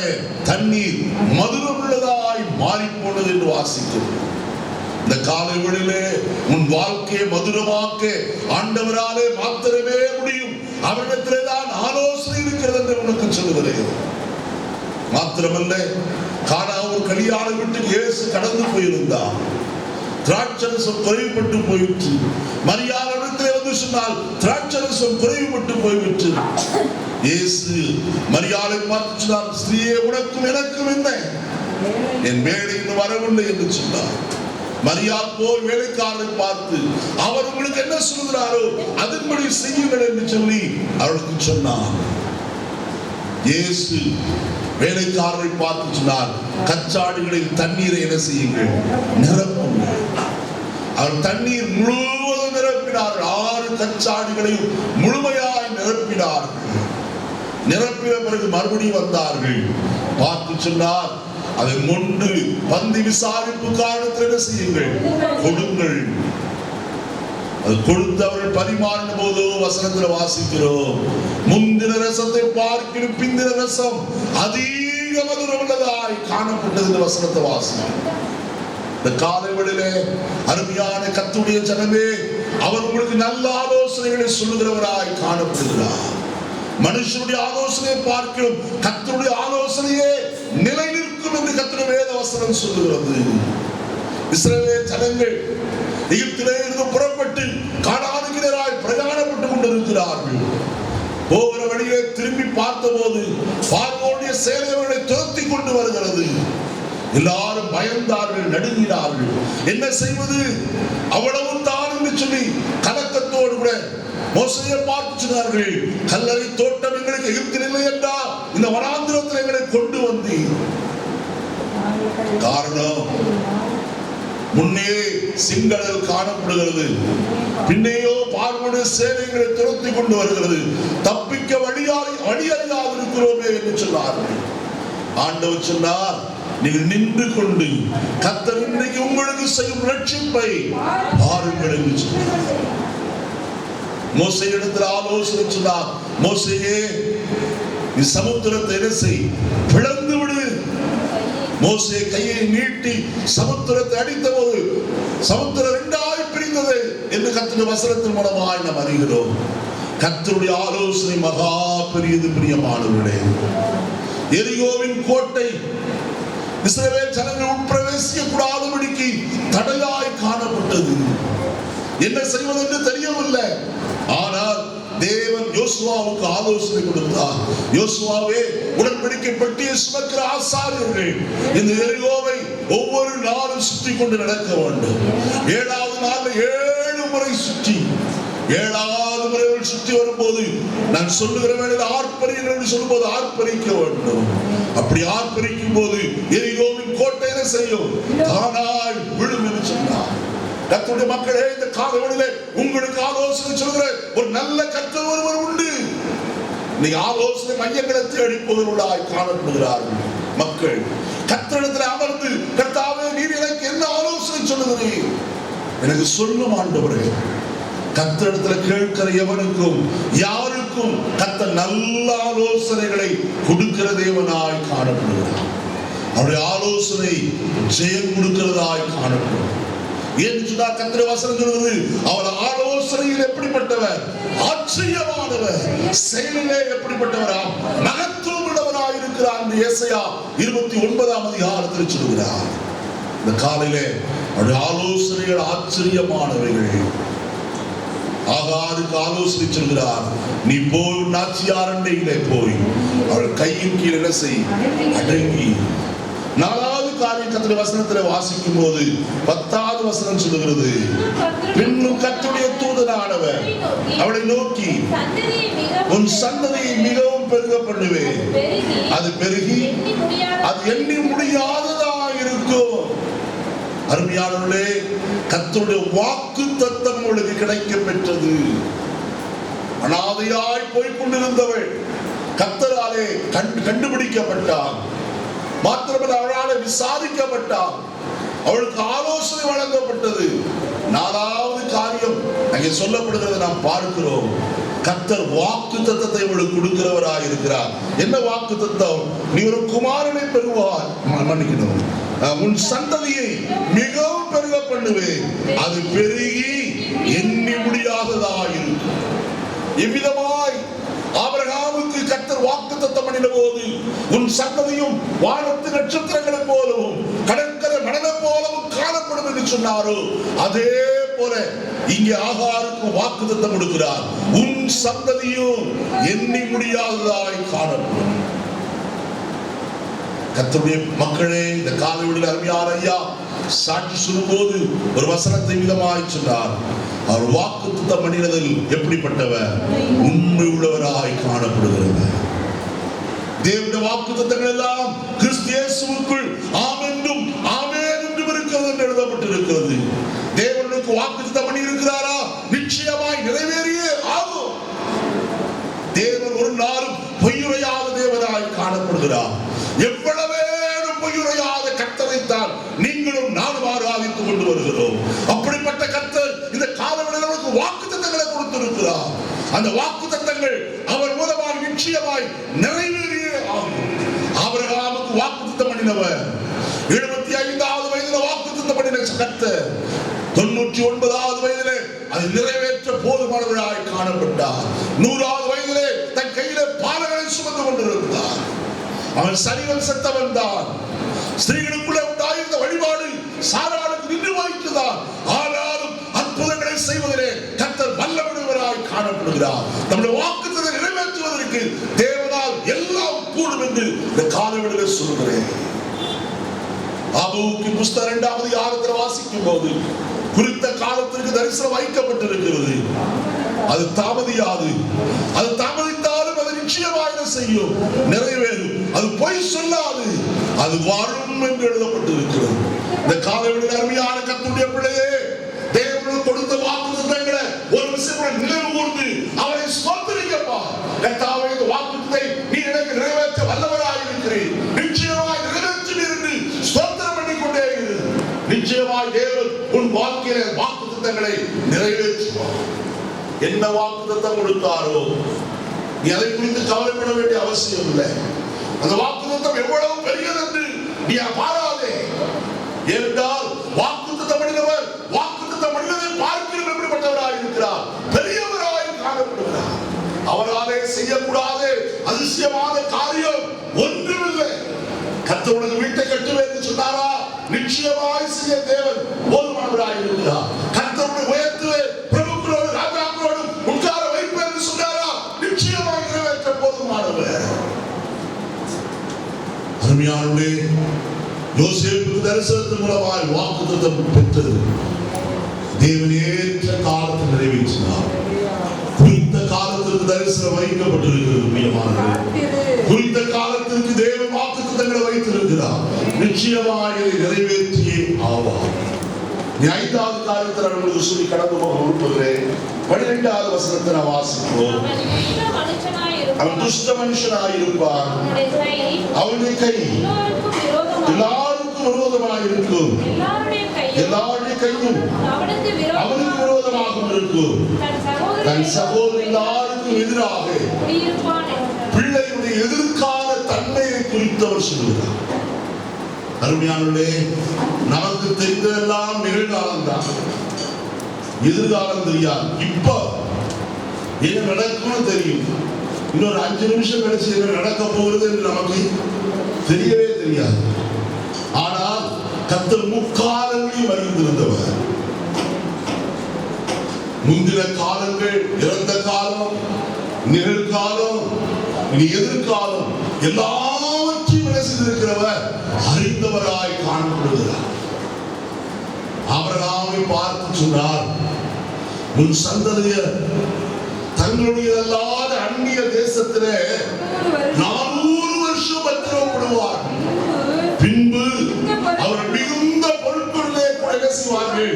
தண்ணீர் மதுரமுள்ளதாய் மாறி போனது என்று வாசிக்கிறோம். இந்த காலை வேளையிலே உன் வாழ்க்கையை மதுரமாக்க ஆண்டவராலே மாத்திரமே முடியும். அவரிடத்திலே தான் ஆலோசனை இருக்கிறது என்று உனக்கு சொல்லுகிறேன். மாத்திரமல்ல, கானா ஒரு கல்யாண வீட்டுக்கு இயேசு கடந்து போயிருந்தார். திராட்சரசம் குறைவுபட்டு போயிற்று. மரியாளிடத்திலே வந்து சொன்னால் திராட்சரசம் குறைவுபட்டு போய்விட்டு இயேசு மரியாளை பார்த்து சொன்னார், ஸ்திரீயே, உனக்கும் எனக்கும் என்ன, என் வேலை இன்னும் வரவில்லை என்று சொன்னார். மரியாள் போய் வேலைக்காரரை பார்த்து அவர் உங்களுக்கு என்ன சொல்கிறாரோ அதன்படி செய்யுங்கள் என்று சொல்லி அவளுக்கு சொன்னார். இயேசு வேலைக்காரரை பார்த்து சொன்னார், கச்சாடிகளில் தண்ணீரை என்ன செய்யுங்கள், நிரப்புங்கள். அவர் தண்ணீர் முழுவதும் நிரப்பினார்கள். 6 கச்சாடிகளையும் முழுமையாய் நிரப்பினார்கள். நிரப்பின பிறகு மறுபடியும் வந்தார்கள். பார்த்து சொன்னார், அதை கொண்டு பந்தி விசாரிப்பு காலத்தில் என்ன செய்யுங்கள், கொடுங்கள். அது கொடுத்து அவர்கள் பரிமாறின போது வசனத்தில் வாசிக்கிறோம், முந்தின ரசத்தை பார்க்கிலும் பிந்தின ரசம் அதிக மதுரம் உள்ளதாய் காணப்பட்டது. வசனத்தை வாசிக்கிறோம். இந்த காலை வேளையிலே அருமையான கர்த்தருடைய ஜனமே, அவர் உங்களுக்கு நல்ல ஆலோசனைகளை சொல்லுகிறவராய் காணப்படுகிறார். மனுஷனுடைய ஆலோசனையை பார்க்கிறோம், கர்த்தருடைய ஆலோசனையே நிலை நிற்கும் என்று கர்த்தருடைய வேத வசனம் சொல்லுகிறது. இஸ்ரவேல் ஜனங்கள் எகிப்திலே இருந்து புறப்பட்டு கானானுக்கு பிரயாணப்பட்டுக் கொண்டிருக்கிறார்கள். போகிற வழியிலே திரும்பி பார்த்தபோது பார்வோனுடைய சேனைகளை துரத்தி கொண்டு வருகிறது. எல்லாரும் பயந்தார்கள், நடுங்கினார்கள். என்ன செய்வது, அவ்வளவு தான் என்று சொல்லி கலக்கத்தோடு கூட மோசேயை பார்த்து சொன்னார்கள், கல்லறை தோட்டம் எங்களுக்கு எகிப்தில் இல்லை என்றால் இந்த வனாந்திரத்தில் எங்களை கொண்டு வந்து. காரணம், முன்னே சிங்களல் காணப்படுகிறது, பின்னையோ பார்வோனுடைய சேனைகளை துரத்தி கொண்டு வருகிறது. தப்பிக்க வழியறியாது இருக்கிறோமே என்று சொன்னார்கள். ஆண்டவர் சொன்னார், நீங்கள் நின்று கொண்டு கர்த்தர் இன்றைக்கு உங்களுக்கு செய்யும் ரட்சிப்பை பாருங்கள் என்று சொன்னார். மோசேயிடத்தில் ஆலோசனை சொன்னார், மோசேயே, நீ சமுத்திரத்தை என்ன செய், பிளந்து விடு. மோசே கையை நீட்டி சமுத்திரத்தை அடித்த போது சமுத்திரம் 2ஆய் பிரிந்தது என்று கர்த்தருடைய வசனத்தின் மூலமாய் நாம் அறிகிறோம். கர்த்தருடைய ஆலோசனை மகா பெரியது. பிரியமானவர்களே, எரிகோவின் கோட்டை இஸ்ரவேல் ஜனங்கள் உட்பிரவேசிக்க கூடாதபடிக்கு தடையாய் காணப்பட்டது. என்ன செய்வது என்று தெரியவில்லை. ஆனால் தேவன் யோசுவாவுக்கு ஆலோசனை கொடுத்தார். யோசுவாவே, உடன்படிக்கை பெட்டியை சுமக்கிற ஆசாரியர்கள் இந்த எரிகோவை ஒவ்வொரு நாளும் சுற்றி கொண்டு நடக்க வேண்டும். 7வது நாள் 7 முறை சுற்றி, 7வது முறை சுற்றி வரும்போது நான் சொல்லுகிற வேளையில் ஆர்ப்பரிகள் என்று சொல்லும்போது ஆர்ப்பரிக்க வேண்டும். அப்படி ஆர்ப்பரிக்கும் போது எரிகோவின் கோட்டையில செய்யும் தானாய் விழும் என்று சொன்னார். கர்த்தருடைய மக்களே, இந்த காலவெளியிலே உங்களுக்கு ஆலோசனை சொல்கிற ஒரு நல்ல கர்த்தர் ஒருவர் உண்டு. இன்னைக்கு ஆலோசனை மையங்களை தேடி போகிறவர்களாய் காணப்படுகிறார்கள் மக்கள். கர்த்தரிடத்தில் அமர்ந்து, கர்த்தாவே, நீர் எனக்கு என்ன ஆலோசனை சொல்லுகிறீர், எனக்கு சொல்லும் ஆண்டவரே. கர்த்தரிடத்தில் கேட்கிற எவனுக்கும் யாருக்கும் கர்த்தர் நல்ல ஆலோசனைகளை கொடுக்கிற தேவனாய் காணப்படுகிறார். அவருடைய ஆலோசனை ஜெயம் கொடுக்கிறதாய் காணப்படும். என்று சொன்னால் கர்த்தருடைய வசனம் சொல்கிறது, அவர் ஆலோசனையில் எப்படிப்பட்டவர், ஆச்சரியமானவர், செயலிலே எப்படிப்பட்டவரா, மகத்துவம் உள்ளவராய் இருக்கிறார் என்று ஏசாயா 29ஆம் அதிகாரத்தில் சொல்கிறார். இந்த காலையிலே அவருடைய ஆலோசனைகள் ஆச்சரியமானவைகள். ஆகாருக்கு ஆலோசனை சொல்கிறார், நீ போய் நாச்சியார் அண்டையிலே போய் அவள் கையின் கீழ் என்ன செய், அடங்கி. 4வது காரியம் கர்த்தருடைய வசனத்தில் வாசிக்கும் போது 10வது வசனம் சொல்லுகிறது, பின்னும் கர்த்தருடைய தூதனானவர் அவளை நோக்கி, உன் சந்ததியை மிகவும் பெருக பண்ணுவேன், அது பெருகி அது எண்ணி முடியாததா இருக்கும். அருமையானவர்களே, கர்த்தருடைய வாக்கு தத்தம் உங்களுக்கு கிடைக்க பெற்றது. அனாதையாய் போய் கொண்டிருந்தவள் கர்த்தராலே கண்டுபிடிக்கப்பட்டாள். மாத்திரமல்ல, அவளால் விசாரிக்கப்பட்டாள். அவளுக்கு ஆலோசனை வழங்கப்பட்டது. 4வது காரியம் அங்கே சொல்லப்படுகிறது நாம் பார்க்கிறோம். கர்த்தர் வாக்கு தத்தத்தை அவளுக்கு கொடுக்கிறவராய் இருக்கிறார். என்ன வாக்கு தத்தம்? நீ ஒரு குமாரனை பெறுவாய், மன்னிக்கணும், உன் சந்ததியை மிகவும் பெருக பண்ணுவேன், அது பெருகி எண்ணி முடியாததாய் இருக்கும். எவ்விதமாய் ஆபிரகாமுக்கு கர்த்தர் வாக்குத்தத்தம் பண்ணின போது, உன் சந்ததியும் வானத்து நட்சத்திரங்களை போலவும் கடற்கரை மணலை போலவும் காணப்படும் காணப்படும் என்று சொன்னாரோ அதே போல இங்கே ஆகாருக்கு வாக்குத்தத்தம் கொடுக்கிறார். உன் சந்ததியும் எண்ணி முடியாததாய் காணப்படும். கர்த்தருடைய மக்களே, இந்த காலைவெளியில் அருமையான ஐயா சாட்சி சொல்லும்போது ஒரு வசனத்தை விதமாய் சொன்னார். அவர் வாக்குத்தத்தம் பண்ணினதில் எப்படிப்பட்டவர்? உண்மை உள்ளவராய் காணப்படுகிறவர். தேவனுடைய வாக்குத்தத்தங்கள் எல்லாம் கிறிஸ்து இயேசுவுக்குள் ஆம் என்றும் ஆமென் என்றும் இருக்கிறது என்று எழுதப்பட்டிருக்கிறது. தேவனுக்கு வாக்குத்தத்தம் பண்ணி இருக்கிறாரா? நிச்சயமாய் நிறைவேறியே ஆகும். தேவன் ஒரு நாளும் பொய்யுரையாத தேவனாய் காணப்படுகிறார். எவ்வளவேனும் பொய்யுரையாத கர்த்தரைத்தான் நீங்களும் நானும் ஆராதித்துக் கொண்டு வருகிறோம். அப்படிப்பட்ட கர்த்தர் இந்த காலவெளியில் நமக்கு வாக்குத்தத்தங்களை கொடுத்திருக்கிறார். அந்த வாக்குத்தத்தங்கள் அவர் மூலமாக நிச்சயமாய் நிறைவேறியே ஆகும். ஆபிரகாமுக்கு வாக்குத்தத்தம் பண்ணினவர் 75வது வயதில் வாக்குத்தத்தம் பண்ணின கர்த்தர் 99வது வயதிலே அது நிறைவேற்ற போதுமானவராய் காணப்பட்டார். 100வது வயதிலே தன் கையிலே பாலங்களை சுமந்து கொண்டிருந்தார். அவன் சரீரம் செத்தவன் தான். ஸ்திரீகளுக்குள்ளே உண்டாயிருந்த வழிபாடு சாராளுக்கு நின்று வாய்க்குதான். ஆனாலும் அற்புதங்களை செய்வதிலே கர்த்தர் வல்லவராய் காணப்படுகிறார். நம்முடைய வாக்குத்தத்தத்தை நிறைவேற்றுவதற்கு தேவனால் எல்லாம் கூடும் என்று இந்த காலவெளியில் சொல்கிறேன். ஆபகுக்கின் புஸ்தகம் 2வது அதிகாரத்தில் வாசிக்கும் போது குறித்த காலத்திற்கு தரிசனம் வைக்கப்பட்டிருக்கிறது. அது தாமதியாது. அது தாமதித்தாலும் அது நிச்சயமாக செய்யும், நிறைவேறும். அது பொய் சொல்லாது, அது வரும் என்று எழுதப்பட்டிருக்கிறது. இந்த காலவெளியில் அருமையான கர்த்தருடைய பிள்ளையே, தேவனுக்கு கொடுத்த வாக்குத்தத்தங்களை ஒரு விஷயம் நினைவு கூர்ந்து அவரை ஸ்தோத்திரிக்கப்பா. கர்த்தாவே, இந்த வாக்குத்தத்தை நீ எனக்கு நிறைவேற்ற வல்லவராய் இருக்கிறீர், நிச்சயமாய் நிறைவேற்றுவீர் என்று ஸ்தோத்திரம் பண்ணிக்கொண்டே இரு. நிச்சயமாய் தேவன் உன் வாழ்க்கையில வாக்குத்தத்தங்களை நிறைவேற்றுவார். என்ன வாக்குத்தத்தம் கொடுத்தாரோ நீ அதை குறித்து கவலைப்பட வேண்டிய அவசியம் இல்லை. அந்த வாக்குத்தத்தம் எவ்வளவு பெரியது என்று நீ பாராதே. ஏனென்றால் வாக்குத்தத்தம் பண்ணினவர் வாக்குத்தத்தம் பண்ணினதை பார்க்கிறோம் எப்படிப்பட்டவராய் இருக்கிறார், பெரியவராய் காணப்படுகிறார். அவராலே செய்யக்கூடாத அதிசயமான காரியம் ஒன்றுமில்லை. கர்த்தருடைய வீட்டை கட்டுவேன் என்று சொன்னாரா? நிச்சயமாய் செய்ய தேவன் போதுமானவராய் இருக்கிறார். கர்த்தருடைய உயர்த்துவேன், பிரபுக்களோடு ராஜாக்களோடு உட்கார வைப்பேன் என்று சொன்னாரா? நிச்சயமாய் நிறைவேற்ற போதுமானவர். அருமையானவர்களே, யோசேப்புக்கு தரிசனத்தின் மூலமாய் வாக்குத்தத்தம் பெற்றது. தேவன் ஏற்ற காலத்தில் நிறைவேற்றினார். குறித்த காலத்திற்கு தரிசனம் வைக்கப்பட்டிருக்கிறது. குறித்த காலத்திற்கு தேவன் வாக்குத்தத்தங்களை வைத்திருக்கிறார். நிச்சயமாக நிறைவேற்றியே ஆவார். 5வது காரியத்தில் உங்களுக்கு சொல்லி கடந்து போக விரும்புகிறேன். 12வது வசனத்தை வாசிப்போம். அவன் துஷ்ட மனுஷனாய் இருப்பான், அவனுடைய கை எல்லாருக்கும் விரோதமாக இருக்கும், எல்லாருடைய கையும் அவனுக்கு விரோதமாக இருக்கும், தன் சகோதரன் எல்லாருக்கும் எதிராக பிள்ளையுடைய எதிர்கால தன்மையை குறித்தவர் சொல்கிறார். அருமையானவர்களே, நமக்கு தெரிந்ததெல்லாம் நிகழ்காலம் தான், எதிர்காலம் தெரியாது. இப்ப என்ன நடக்கும்னு தெரியும். இன்னொரு 5 நிமிஷம் கழிச்சு என்ன நடக்க போகிறது என்று நமக்கு தெரியவே தெரியாது. ஆனால் கர்த்தர் முக்காலங்களையும் அறிந்திருந்தவர். முந்தின காலங்கள், இறந்த காலம், நிகழ்காலம், இனி எதிர்காலம் எல்லாவற்றையும் செய்திருக்கிறவர் அறிந்தவராய் காணப்படுகிறார். ஆபிரகாமை பார்த்து சொன்னார், உன் சந்ததியர் தங்களுடைய அல்லாத அந்நிய தேசத்திலே 400 வருஷம் பத்திரப்படுவார். பின்பு அவர் மிகுந்த பொருட்களிலே செய்வார்கள்,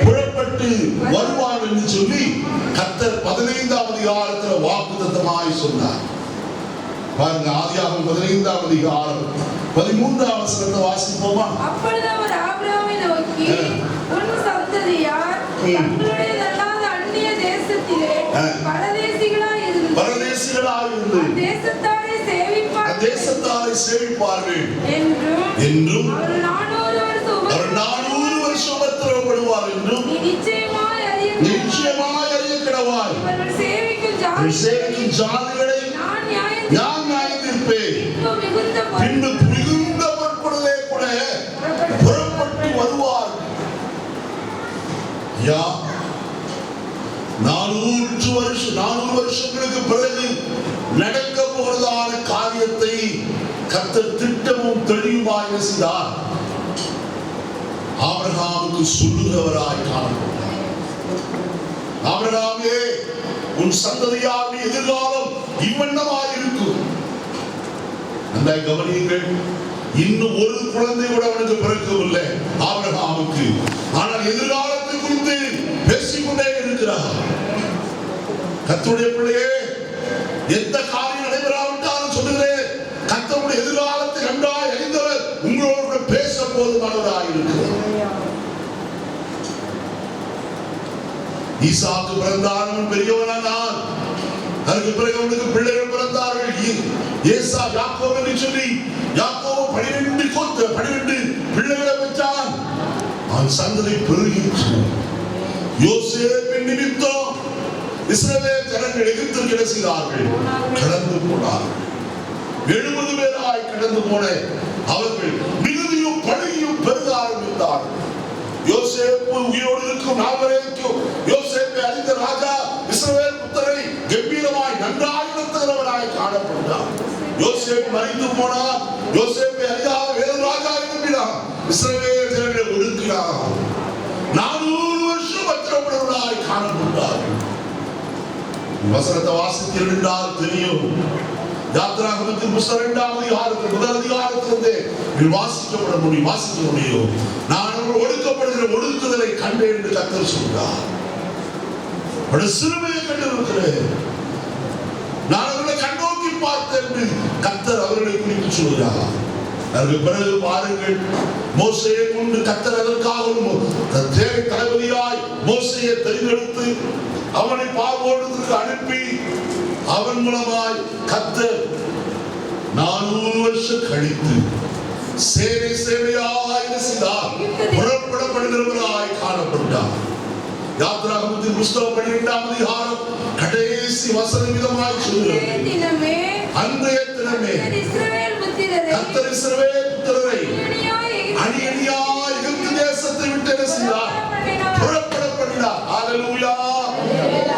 புறப்பட்டு வருவார் என்று சொல்லி கர்த்தர் 15வது அதிகாரத்தில் வாக்குத்தத்தமாய் சொன்னார். பாருங்க, ஆதியாகமம் 15வது அதிகாரம் 13வது வசனத்தை வாசிப்போமா? அப்பொழுது அவர் ஆபிரகாமை நோக்கி, உன் சந்ததியார் தங்களுடையதல்லாத அந்நிய தேசத்திலே பரதேசிகளாய் இருந்து தேசத்தாரை சேவிப்பார்கள் என்றும் அவர் 400 வருஷம் உபத்திரவப்படுவார் என்றும் நிச்சயமாய் அறிய கிடவாய். சேவிக்கும் ஜாதிகளை நான் நியாயம் தீர்ப்பேன். பின்பு மிகுந்த பொருட்களிலே கூட புறப்பட்டு வருவார். ஐயா 400 வருஷங்களுக்கு பிறகு நடக்க போறதான காரியத்தை கர்த்தர் திட்டமும் தெளிவுமாய் செய்தார். ஆபிரகாமுக்கு சொல்லுகிறவராய் காணப்பட்டார். ஆபிரகாமே, உன் சந்ததியாருடைய எதிர்காலம் இவ்வண்ணமாய் இருக்கும். அந்த கவனியுங்கள், இன்னும் ஒரு குழந்தை கூட அவனுக்கு பிறக்கவில்லை ஆபிரகாமுக்கு. ஆனால் எதிர்காலத்தை குறித்து பேசிக்கொண்டே இருக்கிறார். கர்த்தருடைய பிள்ளையே, எந்த காரியம் நடைபெறாவிட்டாலும் சொல்லுகிறேன், கர்த்தருடைய எதிர்காலத்தை நன்றாய் அறிந்தவர் உங்களோடு பேச போதுமானவராய் இருக்கிறார். ஈசாக்கு பிறந்தான், பெரியவனானான். அதற்கு பிறகு அவனுக்கு பிள்ளைகள் பிறந்தார்கள். ஏசா யாக்கோபு என்று சொல்லி யாக்கோபு 12 பிள்ளைகளை பெற்றான். அவன் சந்ததி பெருகிற்று. யோசேப்பின் நிமித்தம் இஸ்ரவேல் ஜனங்கள் எகிப்திற்கு என்ன செய்தார்கள்? கடந்து போனார்கள். 70 பேராய் கடந்து போன அவர்கள் மிகுதியும் பழுகியும் பெருக ஆரம்பித்தார்கள். யோசேப்பு உயிரோடு இருக்கும் நாள் வரைக்கும் யோசேப்பை அறிந்த ராஜா இஸ்ரவேல் புத்தரை கம்பீரமாய் நன்றாய் நடத்துகிறவராய் காணப்பட்டார். யோசேப்பு மறித்து போனார். யோசேப்பை அறியாத வேறு ராஜா எழுப்பினார். இஸ்ரவேல் ஜனங்களை ஒடுக்கினார். 400 வருஷம் பத்திரப்படுவராய் காணப்பட்டார்கள். வசனத்தை வாசித்தீர்கள் என்றால் தெரியும். யாத்திராகமத்தின் புத்தகம் 2ஆம் அதிகாரத்தில் முதல் அதிகாரத்திலிருந்து வாசிக்க முடியும். நான் ஒடுக்கப்படுகிற ஒடுக்குதலை கண்டேன் என்று கர்த்தர் சொல்கிறார். சிறுமையை கண்டிருக்கிறேன், நான் அவர்களை கண்ணோக்கி பார்த்தேன் என்று கர்த்தர் அவர்களை குறித்து சொல்கிறார். அதற்கு பிறகு பாருங்கள், மோசேயை கொண்டு கர்த்தர் அதற்காகவும் தேவை தளபதியாய் மோசேயை தெரிந்தெடுத்து அவனை பார்வோனுக்கு அனுப்பி அவன் மூலமாய் கர்த்தர் 400 வருஷம் கழித்து சேவையாய் செய்தார். புறப்படப்படுகிறவராய் காணப்பட்டார். யாத்திராகமத்தின் புத்தகம் 12ஆம் அதிகாரம் கடைசி வசனம் விதமாய் சொல்கிறது, அன்றைய தினமே கர்த்தர் இஸ்ரவேல் புத்திரரை அணி அணியாய் எகிப்து தேசத்தை விட்டு என்ன செய்தார்? புறப்படப்படினார். ஹல்லேலூயா,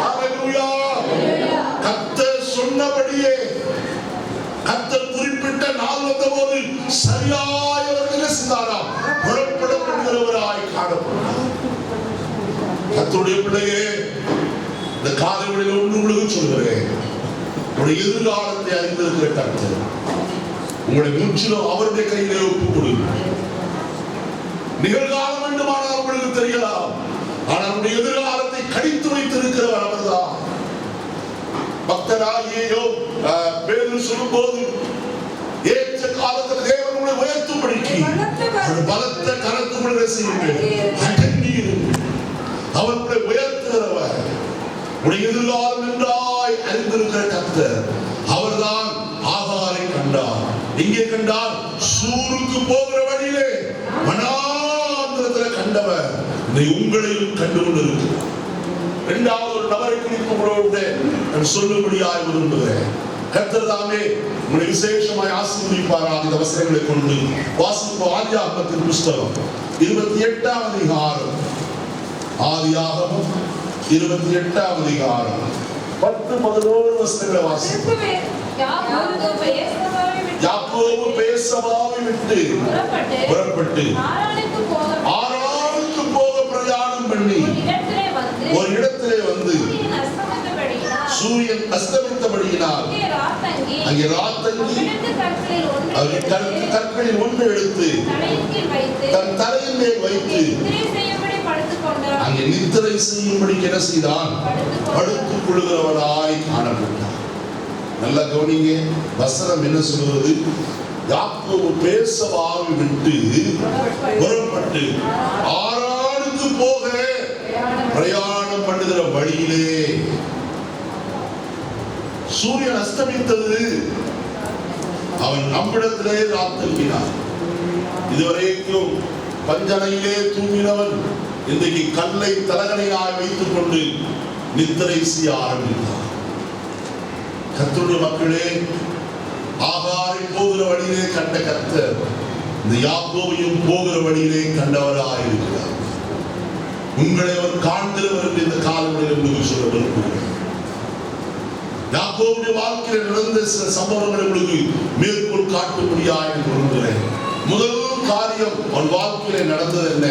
ஹல்லேலூயா. கர்த்தர் சொன்னபடியே கர்த்தர் குறிப்பிட்ட நாள் வந்தபோது சரியாய் அவர்கள் என்ன செய்தாராம்? புறப்படப்படுகிறவராய் காணப்பட்டார். கர்த்தருடைய பிள்ளையே, இந்த காலையில் ஒன்று உங்களுக்கு சொல்கிறேன், உங்களுடைய எதிர்காலத்தை அறிந்திருக்கிற கர்த்தர் உங்களுடைய முற்றிலும் அவருடைய கையிலே ஒப்புக் கொடுங்க. நிகழ்காலம் வேண்டுமானால் உங்களுக்கு தெரியலாம், ஆனால் அவருடைய எதிர்காலத்தை கடித்து வைத்திருக்கிறவர் அவர்தான். பக்தராகியோ பேதுரு சொல்லும்போது, ஏற்ற காலத்தில் தேவன் உங்களை உயர்த்தும்படிக்கு பலத்த கரத்துக்குள்ளே செய்யுங்கள், அடங்கி அவர் உங்களை உயர்த்துகிறவர். உடைய எதிர்காலம் என்றாய் அறிந்திருக்கிற கர்த்தர் அவர்தான். ஆகாரை கண்டார். எங்கே கண்டார்? சூருக்கு போகிற வழியிலே வனாந்திரத்தில் கண்டவர் இதை உங்களையும் கண்டு கொண்டிருக்கிறார். இரண்டாவது ஒரு நபரை குறித்து நான் சொல்லும்படியாய் விரும்புகிறேன். கர்த்தர் தாமே உங்களை விசேஷமாய் ஆசீர்வதிப்பாராக. இந்த வசனங்களை கொண்டு வாசிப்போம். ஆதியாகமத்தின் புத்தகம் 28ஆம் அதிகாரம், ஆதியாகமம் 28ஆம் அதிகாரம் 10-11 வசனங்களை வாசிப்போம். யாக்கோபு பெயர்சபாவை விட்டு புறப்பட்டு ஆரானுக்கு போக பிரயாணம் பண்ணி ஒரு இடத்திலே வந்து சூரியன் அஸ்தமித்தபடியினால் அங்கே ராத்தங்கி கற்களில் ஒன்று எடுத்து தன் தலையின் மேல் வைத்து அங்கே நித்திரை செய்யும்படி என்ன செய்தான்? படுத்துக் கொள்கிறவனாய் காணப்பட்டான். நல்லா கவனிங்க, வசனம் என்ன சொல்வது? யாக்கோபு பெயர்சபாவை விட்டு புறப்பட்டு ஆரானுக்கு போக பிரயாணம் பண்ணுகிற வழியிலே சூரியன் அஸ்தமித்தது. அவன் நம்மிடத்திலே ராத்தங்கினான். இதுவரைக்கும் பஞ்சனையிலே தூங்கினவன் இன்றைக்கு கல்லை தலகணையாய் வைத்துக் கொண்டு நித்திரை செய்ய ஆரம்பித்தான். கர்த்தருடைய மக்களே, ஆகாரை போகிற வழியிலே கண்ட கர்த்தர் இந்த யாக்கோபையும் போகிற வழியிலே கண்டவராய் இருக்கிறார். உங்களை அவர் காண்கிறவர் என்று இந்த காலங்களில் உங்களுக்கு சொல்ல விரும்புகிறேன். யாக்கோபுடைய வாழ்க்கையில் நடந்த சில சம்பவங்களை உங்களுக்கு மேற்கோள் காட்டும்படியா என்று விரும்புகிறேன். முதல் காரியம் அவன் வாழ்க்கையில நடந்தது என்ன?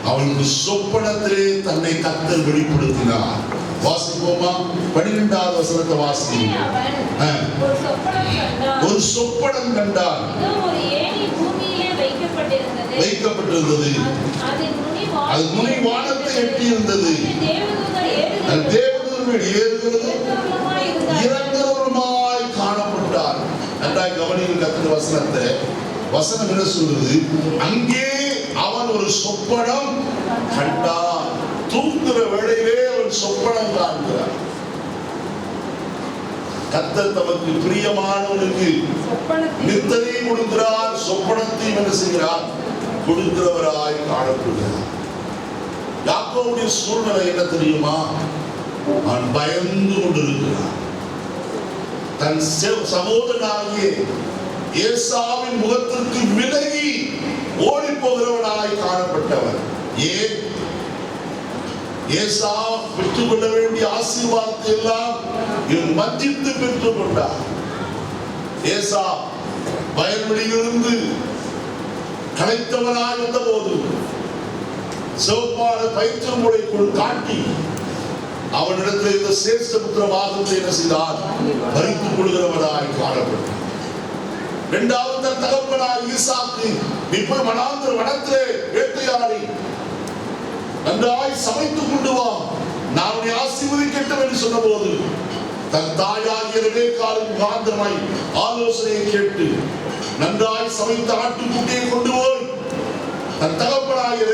அவனுக்கு சொப்பனத்திலே தன்னை கர்த்தர் வெளிப்படுத்தினார். வாசிப்போமா? 12வது வசனத்தை வாசிங்க. ஒரு சொப்பனம் கண்டான். வைக்கப்பட்டிருந்தது. அது நுனி வானத்தை எட்டியிருந்தது. தேவதூதர்கள் ஏறுகிறது இறங்குறவருமாய் காணப்பட்டார். நன்றாய் கவனியுங்கள் கர்த்தருடைய வசனத்தை. வசனம் என்ன சொல்றது? அங்கே அவன் ஒரு சொப்பனம் கண்டான். தூங்குற வேளையிலே அவன் சொப்பனம் காண்கிறான். கர்த்தர் தமக்கு பிரியமானவனுக்கு நித்தனை கொடுக்கிறார், சொப்பனத்தையும் என்ன செய்கிறார்? கொடுக்கிறவராய் காணப்படுகிறார். யாக்கோபுடைய சூழ்நிலை என்ன தெரியுமா? அவன் பயந்து கொண்டிருக்கிறான். தன் சகோதரனாகிய ஏசாவின் முகத்திற்கு விலகி ஓடி போகிறவனாய் காணப்பட்டவன். ஏன்? ஏசா பெற்றுக் கொள்ள வேண்டிய ஆசீர்வாதத்தை எல்லாம் இவன் வஞ்சித்து பெற்றுக் கொண்டார். ஏசா வயல்வெளியிலிருந்து களைத்தவனாய் வந்த போது சிவப்பான பயிற்று முறைக்குள் காட்டி அவனிடத்தில் இந்த சேஷ்ட புத்திர வாகத்தை என்ன செய்தார்? பறித்துக் கொள்கிறவனாய் காணப்பட்டார். இரண்டாவது தன் தகப்பனாய் ஈசாக்கு நீ போய் வனாந்திர வனத்திலே வேட்டையாடி நன்றாய் சமைத்துக் கொண்டு வா, நான் உன்னை ஆசீர்வதிக்கட்டும் என்று சொன்ன போது தன் தாயாகிய ரெபெக்காளின் முகாந்திரமாய் ஆலோசனையை கேட்டு நன்றாய் சமைத்த ஆட்டுக்குட்டியை கொண்டு போய் தன் தகப்பனாகிய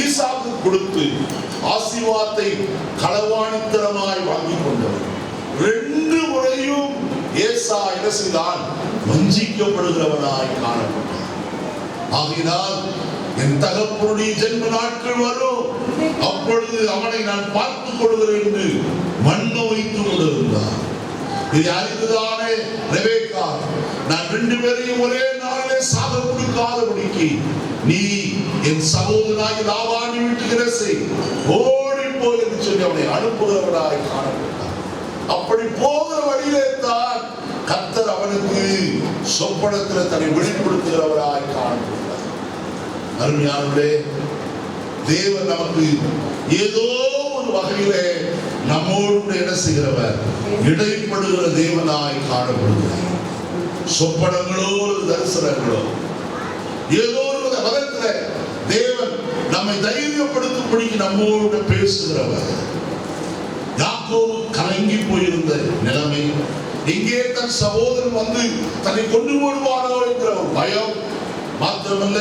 ஈசாக்கு கொடுத்து ஆசீர்வாதத்தை களவாணித்தனமாய் வாங்கி கொண்டவர். 2 முறையும் ஏசா என்ன செய்தான்? வஞ்சிக்கப்படுகிறவனாய் காணப்பட்டார். ஆகையினால் என் தகப்பனுடைய ஜென்ம நாட்கள் வரும், அப்பொழுது அவனை நான் பார்த்துக் கொள்கிறேன் என்று மண்ணு வைத்துக் கொண்டிருந்தார். இது அறிந்துதானே ரெபெக்கா நான் 2 பேரையும் ஒரே நாளிலே சாக கொடுக்காதபடிக்கு நீ என் சகோதரனாகி லாபானை வீட்டுக்கு ஓடி போய் என்று சொல்லி அவனை அனுப்புகிறவராய் காணப்பட்டார். அப்படி போகிற வழியிலே தான் கர்த்தர் அவனுக்கு சொப்பனத்தில் தன்னை வெளிப்படுத்துகிறவராய் காணப்பட்டார். அருமையானவர்களே, தேவன் நமக்கு ஏதோ ஒரு வகையிலே நம்மோடு என்ன செய்கிறவர்? இடைப்படுகிற தேவனாய் காணப்படுகிறார். சொப்பனங்களோ தரிசனங்களோ ஏதோ ஒரு விதத்தில் தேவன் நம்மை தைரியப்படுத்தும்படி நம்மோடு பேசுகிறவர். யாக்கோபு கலங்கி போயிருந்த நிலைமை, எங்கே தன் சகோதரன் வந்து தன்னை கொண்டு போடுவானோ என்கிற ஒரு பயம் மாத்திரமல்ல,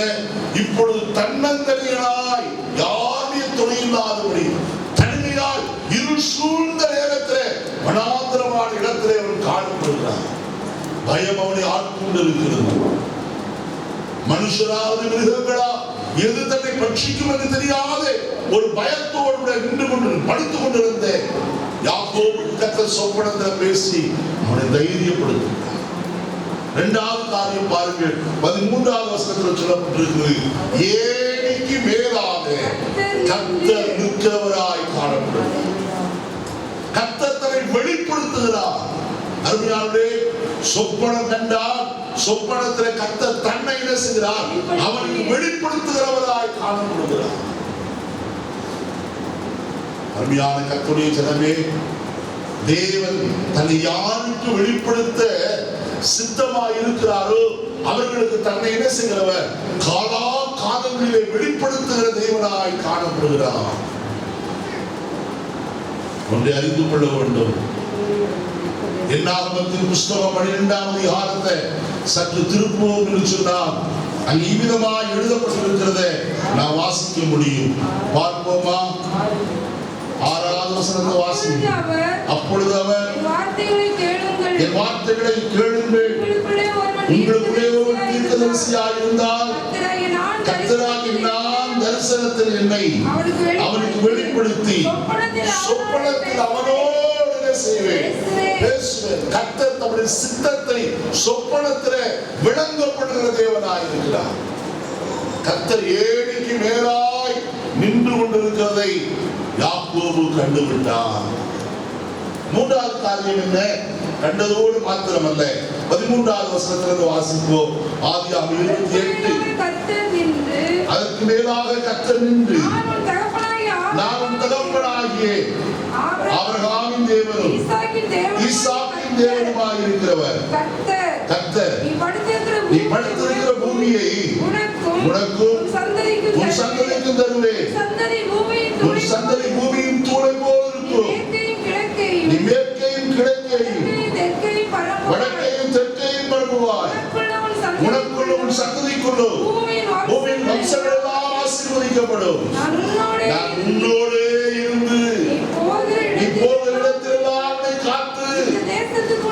இப்பொழுது தன்னந்தனியனாய் யாருடைய துணை இல்லாதபடி தனிமையாய் இருள் சூழ்ந்த நேரத்தில் வனாந்திரமான இடத்திலே அவன் காணப்படுகிறார். பயம் அவனை ஆட்கொண்டு இருக்கிறது. மனுஷராவது மிருகங்களா எது தன்னை பட்சிக்கும் என்று தெரியாத ஒரு பயத்தோடு நின்று கொண்டு படித்துக் கொண்டிருந்த யாக்கோபுக்கு கர்த்தர் சொப்பனத்தில் பேசி அவனை தைரியப்படுத்தினார். 2வது காரியம் பாருங்கள், 13வது வசனத்தில் சொல்லப்பட்டிருக்கிறது, ஏணிக்கு மேலாக கர்த்தர் நிற்கிறவராய் காணப்படுகிறார். கர்த்தர் தன்னை வெளிப்படுத்துகிறார். அருமையானவர்களே, சொப்பனம் கண்டால் சொப்பனத்தில் கர்த்தர் தன்னை என்ன செய்கிறார்? அவனுக்கு வெளிப்படுத்துகிறவராய் காணப்படுகிறார். அருமையான கர்த்தருடைய ஜனமே, தேவன் தன்னை யாருக்கு வெளிப்படுத்த சித்தமாய் இருக்கிறாரோ அவர்களுக்கு தன்னை என்ன செய்கிறவர்? காலா காலங்களிலே வெளிப்படுத்துகிற தேவனாய் காணப்படுகிறார். ஒன்றை அறிந்து கொள்ள வேண்டும். என்னாகமத்தின் புஸ்தகம் 12ஆம் அதிகாரத்தை சற்று திருப்புவோம் என்று சொன்னால் அங்கு இவ்விதமாய் எழுதப்பட்டிருக்கிறதை நான் வாசிக்க முடியும். பார்ப்போமா? 6வது வசனத்தை வாசிங்க. அப்பொழுது அவர் என் வார்த்தைகளை கேளுங்கள், உங்களுக்குள்ளே ஒரு தீர்க்கதரிசியாய் இருந்தால் கர்த்தராகிய நான் தரிசனத்தில் என்னை அவனுக்கு வெளிப்படுத்தி சொப்பனத்தில் அவனோடு செய்வேன், பேசுவேன். கர்த்தர் தம்முடைய சித்தத்தை சொப்பனத்திலே விளங்கப்படுகிற தேவனாய் இருக்கிறார். கர்த்தர் ஏணிக்கு மேலாய் நின்று கொண்டிருக்கிறதை யாக்கோபு கண்டுவிட்டான். மூன்றாவது காரியம் என்ன? கண்டதோடு மாத்திரமல்ல, 13வது வசனத்திலிருந்து வாசிப்போம். ஆதியாகமம் 28. அதற்கு மேலாக கர்த்தர் நின்று, நான் உன் தகப்பனாகிய ஆபிரகாமின் தேவனும் ஈசாக்கின் தேவனுமாய் இருக்கிறவர் கர்த்தர், நீ படுத்திருக்கிற பூமியை உனக்கும் உன் சந்ததிக்கும் தருவேன். உன் சந்ததி பூமியின் தூளை போல் இருக்கும். நீ மேற்கையும் கிழக்கையும் வடக்கையும் தெற்கையும் பரப்புவாய். உனக்குள்ள உன் சந்ததிக்குள்ளும் பூமியின் வம்சங்கள் எல்லாம் ஆசீர்வதிக்கப்படும். நான் உன்னோடு இருந்து நீ போகிற இடத்திலெல்லாம் உன்னை காத்து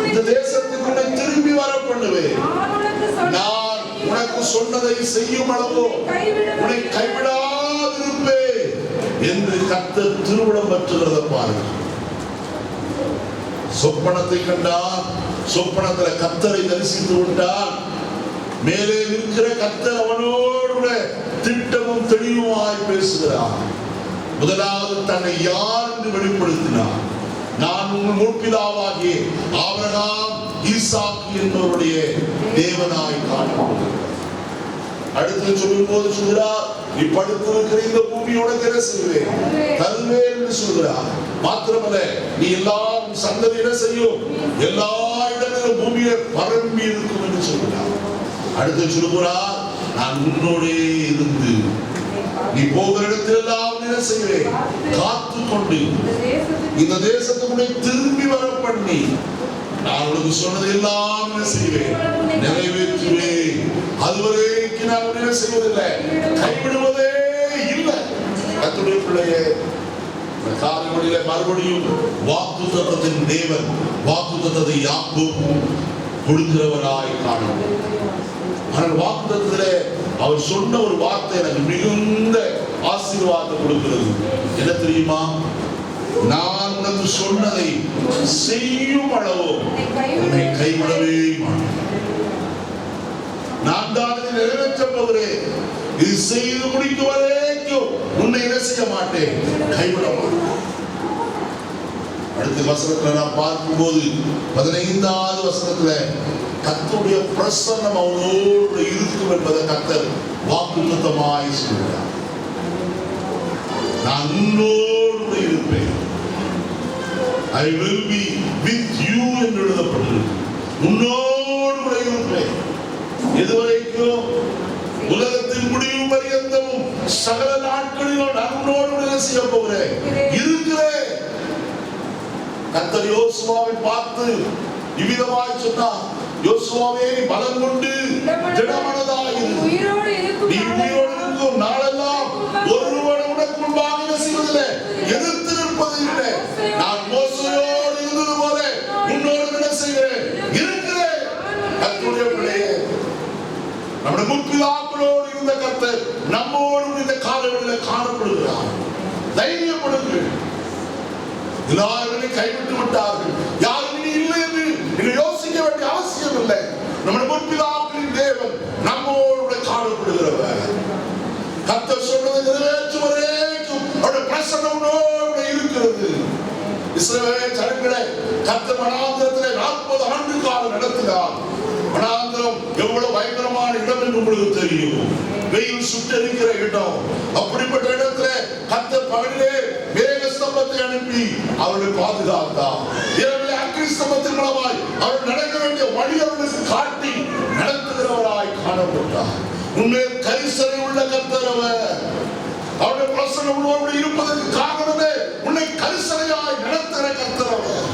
இந்த தேசத்துக்கு உன்னை திரும்பி வர பண்ணுவேன். நான் உனக்கு சொன்னதை செய்யும் அளவோ உன்னை கைவிடாதிருப்பேன் என்று கர்த்தர் திருவிடம் பெற்றுகிறத பாருங்கள். சொப்பனத்தை கண்டார். சொப்பனத்தில் கர்த்தரை தரிசித்து விட்டார். மேலே இருக்கிற கர்த்தர் அவனோடு திட்டமும் தெளிவுமாய் பேசுகிறார். முதலாவது தன்னை யார் என்று வெளிப்படுத்தினார். நான் உங்கள் முற்பிதாவாகிய ஆபிரகாம் ஈசாக்கு என்பவருடைய தேவனாய் காணப்படுகிறேன். அடுத்து சொல்லும் போது சொல்கிறார், நீ படுத்திருக்கிற இந்த பூமி உனக்கு என்ன செய்வேன்? தருவேன் என்று சொல்கிறார். மாத்திரமல்ல, நீ எல்லாம் சந்ததி என்ன செய்யும்? எல்லா இடங்களிலும் பூமியை பரம்பி இருக்கும் என்று சொல்கிறார். அடுத்து சொல்கிறார், நான் உன்னோடே இருந்து நீ போகிற இடத்திலெல்லாம் என்ன செய்வேன்? காத்து கொண்டு இந்த தேசத்துக்குள்ளே திரும்பி வர பண்ணி நான் உனக்கு சொன்னது எல்லாம் என்ன செய்வேன்? நிறைவேற்றுவேன். அதுவரைக்கும் நான் என்ன செய்வதில்லை, கைவிடுவதே இல்லை. கர்த்தருடைய பிள்ளையே, காரியங்களிலே மறுபடியும் வாக்குத்தத்தத்தின் தேவன் வாக்குத்தத்தத்தை யாக்கோபு கொடுக்கிறவராய் காணணும். ஆனால் வாக்குத்தத்தத்திலே அவர் சொன்ன ஒரு வார்த்தை எனக்கு மிகுந்த ஆசீர்வாதத்தை கொடுக்கிறது. என்ன தெரியுமா? நான் உனக்கு சொன்னதை செய்யும் அளவோ உன்னை கைவிடவே மாட்டேன். நான் தான் இதை நிறைவேற்றப் போகிறேன். இது செய்து முடிக்கும் வரைக்கும் உன்னை என்ன செய்ய மாட்டேன், கைவிட மாட்டேன். அடுத்த வசனத்துல நான் பார்க்கும்போது 15வது வசனத்துல கர்த்தருடைய பிரசன்னம் அவனோடு இருக்கும் என்பதை கர்த்தர் வாக்குத்தத்தமாய் சொல்கிறார். நான் உன்னோடு இருப்பேன். I will be with you என்று எழுதப்பட்டிருக்கு. உன்னோடு இருப்பேன். எதுவரைக்கும்? உலகத்தின் முடிவு பரியந்தமும் சகல நாட்களிலும் நான் உன்னோடு செய்ய போகிறேன், இருக்கிறேன். கர்த்தர் யோசுவாவை பார்த்து இவ்விதமாய் சொன்னார், யோசுவாவே பலம் கொண்டு திடமனதாயிரு. நீ உயிரோடு இருக்கும் நாளெல்லாம் ஒருவன் உனக்கு முன்பாக செய்வதில்லை, எதிர்த்து நிற்பது இல்லை. நான் மோசையோடு இருந்தது போல உன்னோடு என்ன செய்கிறேன், இருக்கிறேன். கர்த்தருடைய பிள்ளையே, நம்முடைய முற்பிதாக்களோடு இருந்த கர்த்தர் நம்மோடு இந்த காலவெளியில் காணப்படுகிறார். தைரியப்படுங்கள். எல்லாரும் கைவிட்டு விட்டார்கள், யாரும் இனி இல்லை என்று யோசிக்க வேண்டிய அவசியம் இல்லை. நம்முடைய முற்பிதாக்களின் தேவன் நம்மோடு காணப்படுகிறவர். கர்த்தர் சொன்னதை நிறைவேற்றும் வரைக்கும் அவருடைய பிரசன்னத்தோடு இருக்கிறது. இஸ்ரவேல் ஜனங்களை கர்த்தர் வனாந்திரத்திலே 40 ஆண்டு காலம் நடத்தினார். வனாந்திரம் எவ்வளவு பயங்கரமான இடம் என்று உங்களுக்கு தெரியும். வெயில் சுட்டெரிக்கிற இடம். அப்படிப்பட்ட இடத்துல கர்த்தர் பகலிலே மேக ஸ்தம்பத்தை அனுப்பி அவர்களை பாதுகாத்தார். இரவிலே அக்கினி ஸ்தம்பத்தின் மூலமாய் அவர் நடக்க வேண்டிய வழி அவர்களுக்கு காட்டி நடத்துகிறவராய் காணப்பட்டார். உண்மையில் கரிசனை உள்ள கர்த்தர் அவர். அவருடைய பிரசன்னம் உன்னோடு இருப்பதற்கு காரணமே உன்னை கரிசனையாய் நடத்துகிற கர்த்தர் அவர்.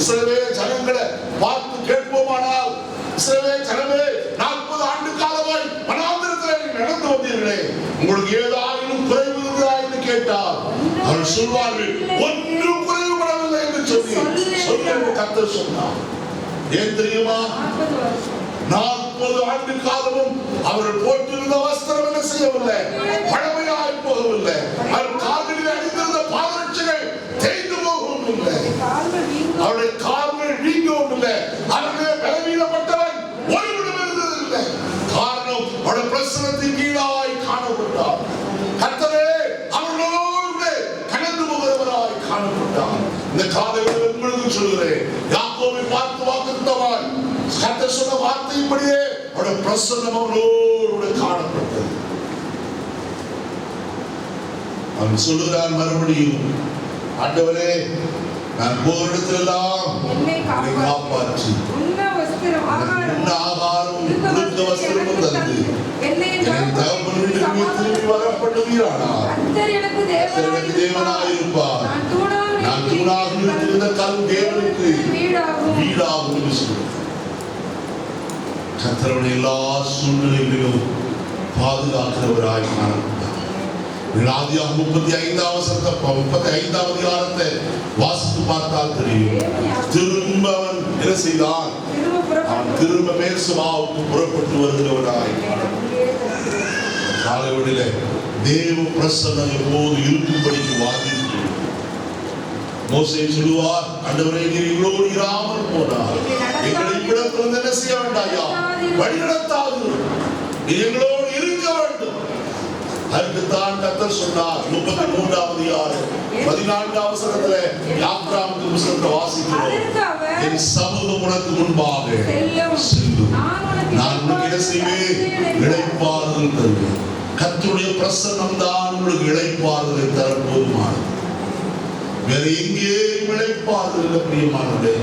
இஸ்ரவேல் ஜனங்களை பார்த்து கேட்போமானால், இஸ்ரவேல் ஜனமே 40 ஆண்டு காலமாய் வனாந்திரத்தில் நடந்து வந்தீர்களே, உங்களுக்கு ஏதாயிலும் குறைவு இருக்கிறதா என்று கேட்டால் அவர் சொல்வார்கள், ஒன்றும் குறைவுபடவில்லை என்று சொல்லி கர்த்தர் சொன்னார். ஏன் தெரியுமா? 40 ஆண்டு காலமும் அவர்கள் போட்டிருந்த வஸ்திரம் என்ன செய்யவில்லை, பழமையாய் போகவில்லை. அவர் கால்களில் அணிந்திருந்த பாதரட்சைகள் தேய்ந்து போகவும் இல்லை, அவருடைய கால்கள் வீங்கவும் இல்லை. அவர்களே பலவீனப்பட்டவன் ஒருவரும் இருந்ததில்லை. காரணம் அவருடைய பிரசன்னத்தின் கீழாய் காணப்பட்டார். கர்த்தரே இந்த காலையில் உங்களுக்கு சொல்கிறேன், யாக்கோபை பார்த்து வாக்குத்தத்தமாய் கர்த்தர் சொன்ன வார்த்தையின்படியே அவருடைய பிரசன்னம் அவனோடு காணப்பட்டது. அவன் சொல்லுகிறான் மறுபடியும், ஆண்டவரே நான் போகிற இடத்திலெல்லாம் என்னை காப்பாற்றி உண்ண ஆகாரம் உடுத்த வஸ்திரமும் தந்து என்னை தகப்பன் வீட்டுக்கு திரும்பி வர பண்ணுவீரானார். எனக்கு தேவனாயிருப்பார். நான் தூணாக நிறுத்திருந்த கல் தேவனுக்கு வீடாகும் என்று சொல்லுகிறார். கர்த்தருடைய எல்லா சூழ்நிலைகளிலும் பாதுகாக்கிறவராய் காணப்பட்டார். ஆதியாகமம் 35 அதிகாரத்தை வாசித்து பார்த்தால் தெரியும். திரும்ப அவன் என்ன செய்தான்? அவன் திரும்ப மேர்சபாவுக்கு புறப்பட்டு வருகிறவனாய் காலைவெளியில தேவ பிரசன்னம் எப்போது இருக்கும்படிக்கு வாதிட்டு மோசே சொல்லுவார், ஆண்டவரே நீர் எங்களோடு இராமல் போனார் எங்களை இவ்விடத்திலிருந்து என்ன செய்ய வேண்டாயா, வழி நடத்தாது, நீ எங்களோடு இருக்க வேண்டும். அதுக்குத்தான் கர்த்தர் சொன்னார் 33 அதிகாரம் 14 வசனத்திலே யாத்ராமத்தின் புத்தகத்தை வாசிக்கிறோம். என் சமூகம் உனக்கு முன்பாக செல்லும், நான் உனக்கு என்ன செய்வேன்? இளைப்பாறுதல் தருவேன். கர்த்தருடைய பிரசன்னம் தான் உங்களுக்கு இளைப்பாறுதலை தர போதுமானது. வேற எங்கேயும் இளைப்பாறுதல் பிரியமானவர்களே.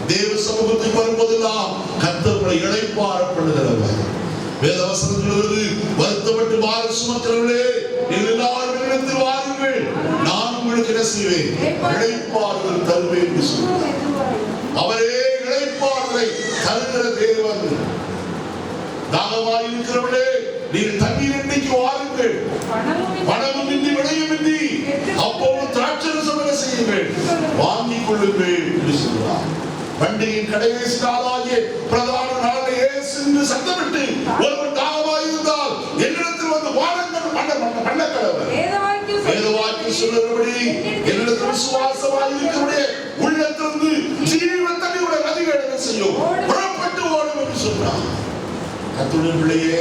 தேவ சமூகத்துக்கு வரும்போதெல்லாம் கர்த்தர் உங்களை இளைப்பாற பண்ணுகிறவர். வேதவசனம் சொல்கிறது, வருத்தப்பட்டு பார சுமக்கிறவர்களே எல்லாரும் இடத்தில் வாருங்கள், நான் உங்களுக்கு என்ன செய்வேன்? இளைப்பாறுதல் தருவேன் என்று சொல்கிறார். அவரே இளைப்பாறுதலை தருகிற தேவன். தாகமாய் இருக்கிறவர்களே நீங்கள் தண்ணீர் எண்ணிக்கு வாருங்கள், பணமும் இன்றி விளையும் இன்றி அப்போது திராட்சரசம் என்ன செய்யுங்கள்? வாங்கிக் கொள்ளுங்கள் என்று சொல்கிறார். பண்டிகையின் கடைசி நாளாகிய பிரதான நாளை இயேசு சத்தமிட்டு ஒருவன் தாகமாய் இருந்தால் என்னிடத்தில் வந்து வாருங்கள் பண்ண கடவர். வேதவாக்கியம் சொல்லுகிறபடி என்னிடத்தில் விசுவாசமாய் இருக்கிறபடி உள்ளத்திலிருந்து ஜீவ தண்ணீருடைய நதிகள் என்ன செய்யும்? புறப்பட்டு ஓடும் என்று சொன்னார். கர்த்தருடைய பிள்ளையே,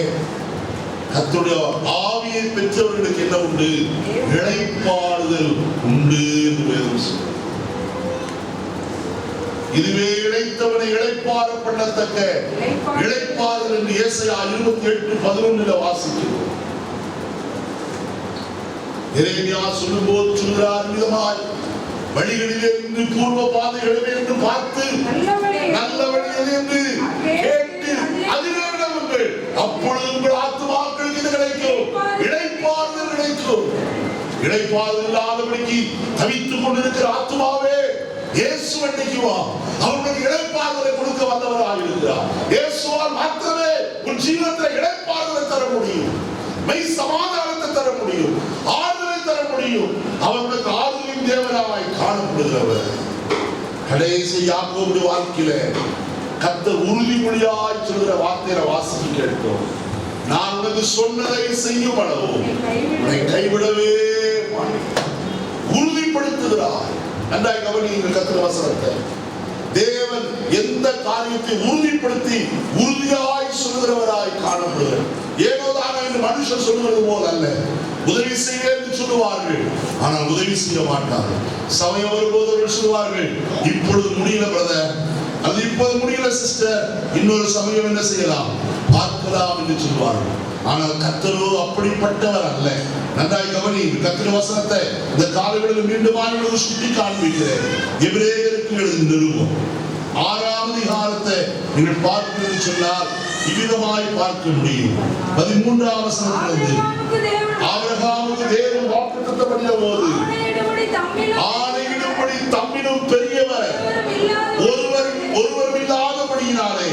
கர்த்தருடைய ஆவியை பெற்றவர்களுக்கு என்ன உண்டு? இளைப்பாறுதல் உண்டு என்று வேதம் சொல்லுகிறது. இதுவே இளைத்தவனை இளைப்பாற பண்ணத்தக்க இளைப்பாறுதல் என்று ஏசாயா 28:11 வாசிக்கிறோம். எரேமியா சொல்லும்போது சொல்கிறார் விதமாய், வழிகளிலே இன்று பூர்வ பாதைகளே என்று பார்த்து நல்ல வழிகள் என்று கேட்டு அதிலே நடவுங்கள், அப்பொழுது உங்கள் ஆத்துமாக்களுக்கு இது கிடைக்கும், இளைப்பாறுதல் கிடைக்கும். இளைப்பாறுதல் இல்லாதபடிக்கு தவித்துக் கொண்டிருக்கிற ஆத்துமாவே இயேசு அன்னைக்கு வா, அவர்களுக்கு இளைப்பாறுதலை கொடுக்க வந்தவராக இருக்கிறார். இயேசுவால் மாத்திரமே உன் ஜீவனத்தில் இளைப்பாறுதலை தர முடியும், மெய் சமாதானத்தை தர முடியும், ஆறுதலை தர முடியும். அவர்களுக்கு ஆறுதலின் தேவனாய் காணப்படுகிறவர். கடைசி யாக்கோபுடைய வாழ்க்கையில கர்த்தர் உறுதிமொழியாய் சொல்கிற வார்த்தையை வாசித்து கேட்டோம். நான் உனக்கு சொன்னதை செய்யும் அளவு உன்னை கைவிடவே உறுதிப்படுத்துகிறார். நன்றாய் கவனியுங்கள் கர்த்தருடைய வசனத்தை. தேவன் எந்த காரியத்தை உறுதிப்படுத்தி உறுதியாய் சொல்கிறவராய் காணப்படுகிறார். ஏனோதான் என்று மனுஷன் சொல்வது போல் அல்ல. உதவி செய்ய என்று சொல்லுவார்கள், ஆனால் உதவி செய்ய மாட்டார்கள். சமயம் வரும்போது சொல்லுவார்கள், இப்பொழுது முடியல பிரதர், அது இப்போது முடியல சிஸ்டர், இன்னொரு சமயம் என்ன செய்யலாம் பார்க்கலாம் என்று சொல்வார்கள். ஆனால் கர்த்தரோ அப்படிப்பட்டவர் அல்ல. நன்றாய் கவனி, கர்த்தருடைய வசனத்தை இந்த காலைகளில் மீண்டும் ஆண்டு சுட்டி காண்பிக்கிறேன். எபிரேயருக்கு எழுதின நிருபம் 6ஆம் அதிகாரத்தை நீங்கள் பார்க்க சொன்னால் இவ்விதமாய் பார்க்க முடியும். 13ஆம் வசனத்திலிருந்து, ஆபிரகாமுக்கு தேவன் வாக்குத்தத்தம் பண்ணின போது ஆணையிடும்படி தம்மிலும் பெரியவர் ஒருவர் இல்லாதபடியினாலே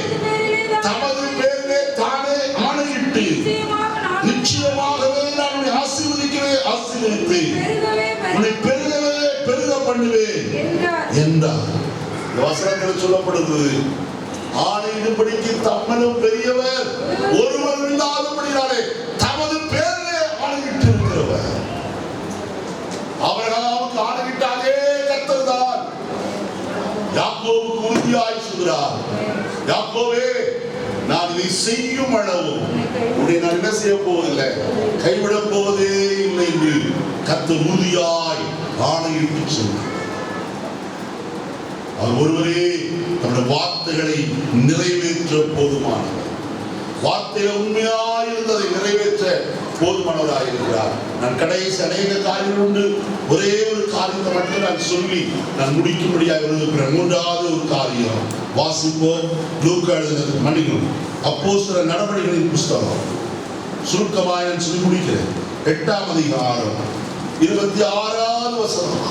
தமது பேரிலே தானே ஆணையிட்டு நிச்சயமாகவே நான் உன்னை ஆசீர்வதித்து உன்னை பெருக பண்ணுவேன் என்றார். வசனத்தில் சொல்லப்படுது, ஆணையிடும்படிக்கு தம்மிலும் பெரியவர் ஒருவர் இல்லாதபடினாலே தமது பேரிலே ஆணையிட்டு இருக்கிறவர். ஆபிரகாமுக்கு ஆணையிட்டாலே கர்த்தர் தான் யாக்கோபுக்கு உறுதியாய் சொல்கிறார், யாக்கோபே நான் இதை செய்யும் அளவு உன்னை நான் என்ன செய்ய போவதில்லை, கைவிடப் போவதே இல்லை என்று கர்த்தர் உறுதியாய் ஆணையிட்டு சொன்னார். அவர் ஒருவரே தன்னுடைய வார்த்தைகளை நிறைவேற்ற போதுமானவர். வார்த்தையில உண்மையாயிருந்ததை நிறைவேற்ற போதுமானவராக இருக்கிறார். நான் கடைசி அநேக காரியங்கள் உண்டு. ஒரே ஒரு காரியத்தை மட்டும் நான் சொல்லி நான் முடிக்கும்படியாக இருக்கிறேன். மூன்றாவது ஒரு காரியம் வாசிப்போம். லூக்கா எழுதின மன்னிக்கணும், அப்போஸ்தலர் நடவடிக்கைகளின் புஸ்தகம் சுருக்கமாக நான் சொல்லி முடிக்கிறேன். 8ஆம் அதிகாரம் 26வது வசனம்.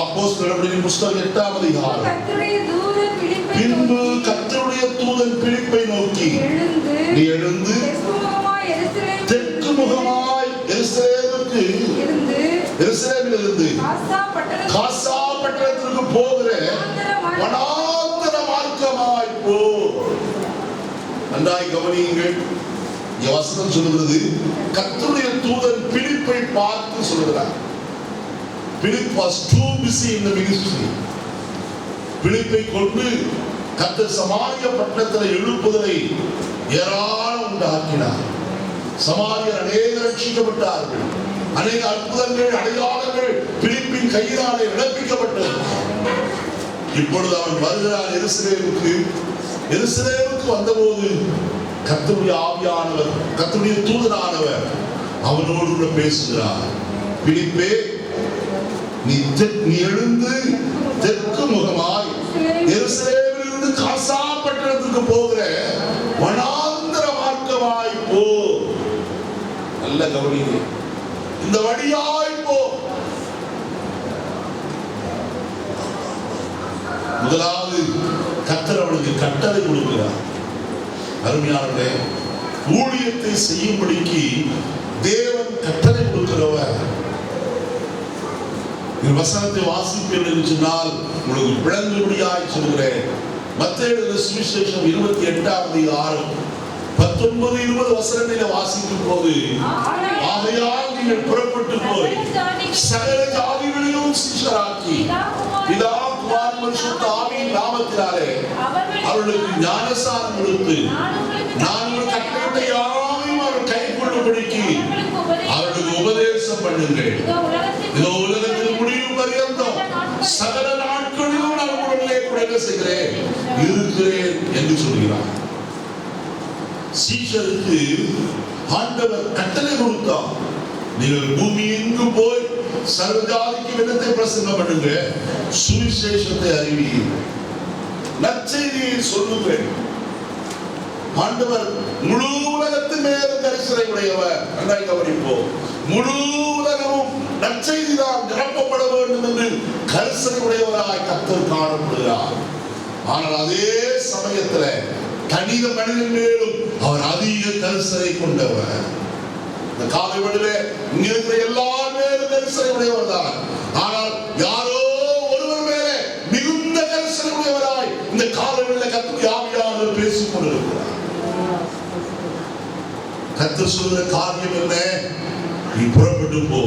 அப்போஸ்தலர் நடவடிக்கைகளின் புஸ்தகம் 8ஆம் அதிகாரம். பின்பு கர்த்தருடைய தூதன் பிலிப்பை நோக்கி, நீ எழுந்து தெற்கு முகமாய் எருசலேமிலிருந்து காசா பட்டணத்திற்கு போகிற வனாந்தர மார்க்கமாய் போ. நன்றாய் கவனியுங்கள். வசனம் சொல்லுகிறது, கர்த்தருடைய தூதன் பிலிப்பை பார்த்து சொல்லுகிறார். Philip was too busy in the ministry. பிலிப்பை கொண்டு கர்த்தர் சமாரிய பட்டணத்தில் எழுப்புதலை ஏராளம் உண்டாக்கினார். சமாரியர் அநேகர் ரட்சிக்கப்பட்டார்கள். அநேக அற்புதங்கள் அடையாளங்கள் பிலிப்பின் கையினாலே நடப்பிக்கப்பட்டது. இப்பொழுது அவன் வருகிறான் எருசலேமுக்கு. எருசலேமுக்கு வந்தபோது கர்த்தருடைய ஆவியானவர், கர்த்தருடைய தூதனானவர் அவனோடு கூட பேசுகிறார். பிலிப்பே, நீ எழுந்து தெற்கு முகமாய் எருசலேமிலிருந்து காசா பட்டணத்துக்கு போகிற வனாந்தர மார்க்கமாய் போ. நல்ல கவனிங்க, இந்த வழியாய் போ. முதலாவது கர்த்தர் அவனுக்கு கட்டளை கொடுக்கிறார். அருமையானவர்களே, ஊழியத்தை செய்யும்படிக்கு தேவன் கட்டளை கொடுக்கிறவர். வசனத்தை வாசிப்பேன் என்று சொன்னால் உங்களுக்கு விளங்கும்படியாய் சொல்கிறேன். மத்தேயு எழுதின சுவிசேஷம் 28ஆம் அதிகாரம் 19-20 வசனங்களை வாசிக்கும் போது, ஆகையால் நீங்கள் புறப்பட்டு போய் சகல ஜாதிகளையும் சீஷராக்கி பிதா குமாரன் பரிசுத்த ஆவியின் நாமத்தினாலே அவர்களுக்கு ஞானஸ்நானம் கொடுத்து நான் உங்களுக்கு கட்டளையிட்ட யாவையும் அவர்கள் கைக்கொள்ளும்படிக்கு அவர்களுக்கு உபதேசம் பண்ணுங்கள். இதோ உலகத்தில் முடிவு பரியந்தம் சகல நாட்களிலும் நான் உடனே கூட செய்கிறேன் இருக்கிறேன் என்று சொல்கிறார். சீஷருக்கு ஆண்டவர் கட்டளை கொடுத்தார். நீங்கள் பூமி எங்கும் போய் சர்வஜாதிக்கு விண்ணத்தை பிரசங்கம் பண்ணுங்க, சுவிசேஷத்தை அறிவியுங்கள், நற்செய்தியை சொல்லுங்கள். ஆண்டவர் முழு உலகத்தின் மேல் கரிசனை உடையவர். நன்றாய் கவனிப்போம். முழு உலகமும் நற்செய்திதான் நிரப்பப்பட வேண்டும் என்று கரிசனை உடையவராய் கர்த்தர் காணப்படுகிறார். ஆனால் அதே சமயத்தில் தனித மனிதன் மேலும் அவர் அதிக கரிசனை கொண்டவர். இந்த காலை வேளையிலே இங்க இருக்கிற எல்லார் மேலும் கரிசனை உடையவர் தான். ஆனால் யாரோ ஒருவர் மேலே மிகுந்த கரிசனை உடையவராய் இந்த காலை வேளையிலே கர்த்தருடைய ஆவியானவர் பேசிக் கொண்டிருக்கிறார். கர்த்தர் சொல்கிற காரியம் என்ன? நீ புறப்பட்டு போ.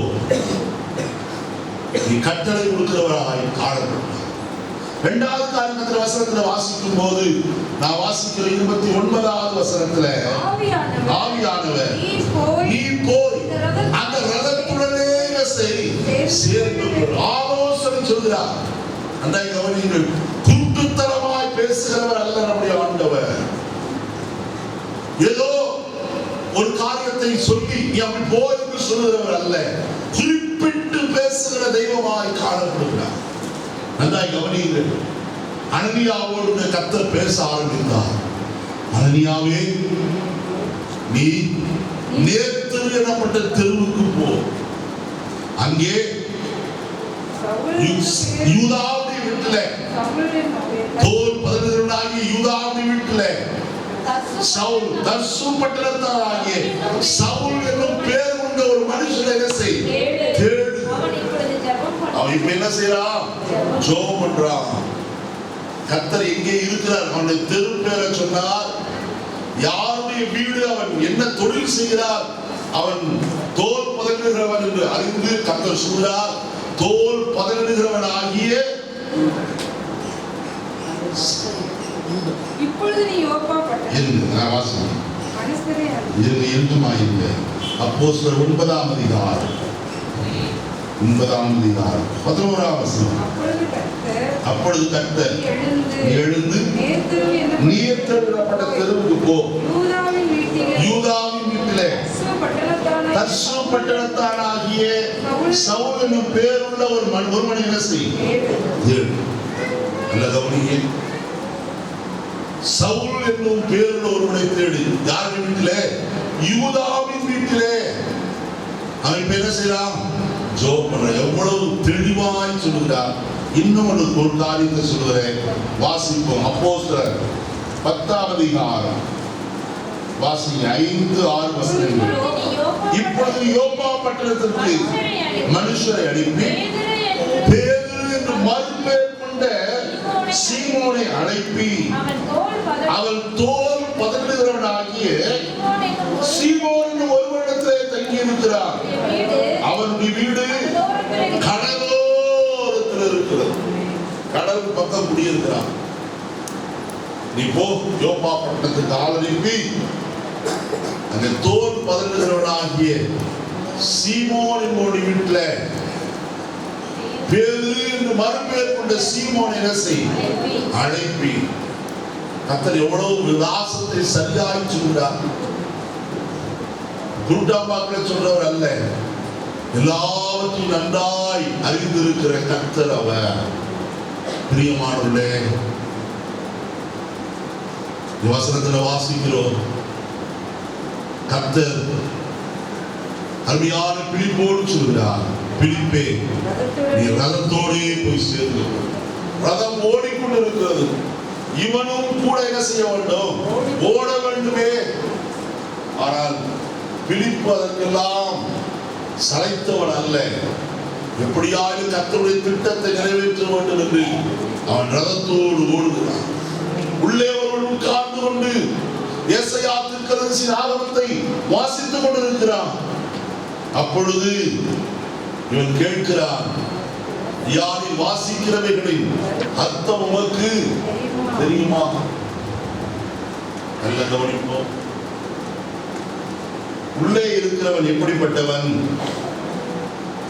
நீ கட்டளை கொடுக்கிறவராய் காணப்படும். இரண்டாவது காரியத்தில் வசனத்தில் வாசிக்கும் போது நான் வாசிக்கிற 29வது வசனத்தில் ஆவியானவர் நீ போய் அந்த ரதத்துடனே சேர்ந்து ஆலோசனை சொல்கிறார். அந்த கவனிங்கள், குருட்டுத்தனமாய் பேசுகிறவர் அல்ல நம்முடைய ஆண்டவர். ஏதோ ஒரு காரியத்தை சொல்லி நீ அப்படி போய் என்று சொல்லுகிறவர் அல்ல, குறிப்பிட்டு பேசுகிற தெய்வமாய் காணப்படுகிறார். நன்றாய் கவனியுங்கள். அனனியாவோடு கர்த்தர் பேச ஆரம்பித்தார். அனனியாவே, நீ நேத்து எனப்பட்ட தெருவுக்கு போ. அங்கே யூதாவுடைய வீட்டில, தோல் 11 யூதாவுடைய வீட்டில சவுல், தர்சு பட்டணத்தாராகிய சவுல் என்னும் பேர் கொண்ட ஒரு மனுஷனை என்ன செய்? தேடு. அவன் இப்ப என்ன செய்யறான்? ஜெபம் பண்றான். கர்த்தர் எங்கே இருக்கிறார்? அவனுடைய தெரு பேரை சொன்னார். யாருடைய வீடு, அவன் என்ன தொழில் செய்கிறார், அவன் தோல் பதனிடுகிறவன் என்று அறிந்து கர்த்தர் சொல்கிறார், தோல் பதனிடுகிறவன் ஆகிய இப்பொழுது நீ யோப்பா பட்டணத்தில் அப்போஸ்தலர் 9ஆம் அதிகாரம் 11ஆம் வசனம். அப்பொழுது கர்த்தர், நீ எழுந்து நீர்த்தெழுதப்பட்ட தெருவுக்கு போ. யூதாவின் வீட்டிலே தர்சு பட்டணத்தானாகிய சவுல் என்னும் பேருள்ள ஒரு மனிதனை என்ன செய். நல்ல கவனியே, சவுல் என்னும் பேருள்ள ஒருவனை தேடு. யார் வீட்டிலே? யூதாவின் வீட்டிலே. அவன் இப்ப என்ன செய்யலாம்? ஜோப் பண்ற. எவ்வளவு தெளிவாய் சொல்லுகிறார். இன்னும் ஒரு காரியத்தை சொல்லுகிறேன், வாசிப்போம். அப்போஸ்தலர் 10ஆம் அதிகாரம் வாசிங்க, 5-6 வசனங்கள். இப்பொழுது யோப்பா பட்டணத்திற்கு மனுஷரை அனுப்பி பேதுரு என்று மறுபெயர் கொண்ட சீமோனை அழைப்பி அவள் தோல் பதனிடுகிறவனாகிய சீமோன் ஒருவரிடத்திலே தங்கியிருக்கிறார். அவனுடைய வீடு கடலோரத்தில் இருக்கிறது. கடல் பக்கம் குடியிருக்கிறான். நீ போ, யோப்பா பட்டணத்துக்கு ஆள் அனுப்பி அங்க தோல் பதனிடுகிறவனாகிய சீமோன் என்னுடைய வீட்டுல பேதுரு என்று மறுபெயர் கொண்ட சீமோன் என்ன செய், அழைப்பி. கர்த்தர் எவ்வளவு விலாசத்தை சரியாய் சொல்கிறார். குருட்டாம்பாக்களை சொல்றவர் அல்ல, எல்லாவற்றையும் நன்றாய் அறிந்திருக்கிற கர்த்தர் அவர். பிரியமானவர்களே, வசனத்துல வாசிக்கிறோம், கர்த்தர் அருமையான பிலிப்போடு சொல்கிறார், பிலிப்பே நீ ரதத்தோடே போய் சேர்ந்து. ரதம் ஓடிக்கொண்டிருக்கிறது, இவனும் கூட என்ன செய்ய வேண்டும்? ஓட வேண்டுமே. ஆனால் பிலிப்பு அதற்கெல்லாம் சளைத்தவன் அல்ல. எப்படியாவது கர்த்தருடைய திட்டத்தை நிறைவேற்ற வேண்டும் என்று அவன் ரதத்தோடு ஓடுகிறான். உள்ளே ஒருவன் உட்கார்ந்து கொண்டு ஏசாயா தீர்க்கதரிசியின் ஆகமத்தை வாசித்துக் கொண்டிருக்கிறான். அப்பொழுது இவன் கேட்கிறான், யாரை வாசிக்கிறவைகளின் அர்த்தம் உமக்கு தெரியுமா? நல்ல கவனிப்போம். உள்ளே இருக்கிறவன் எப்படிப்பட்டவன்?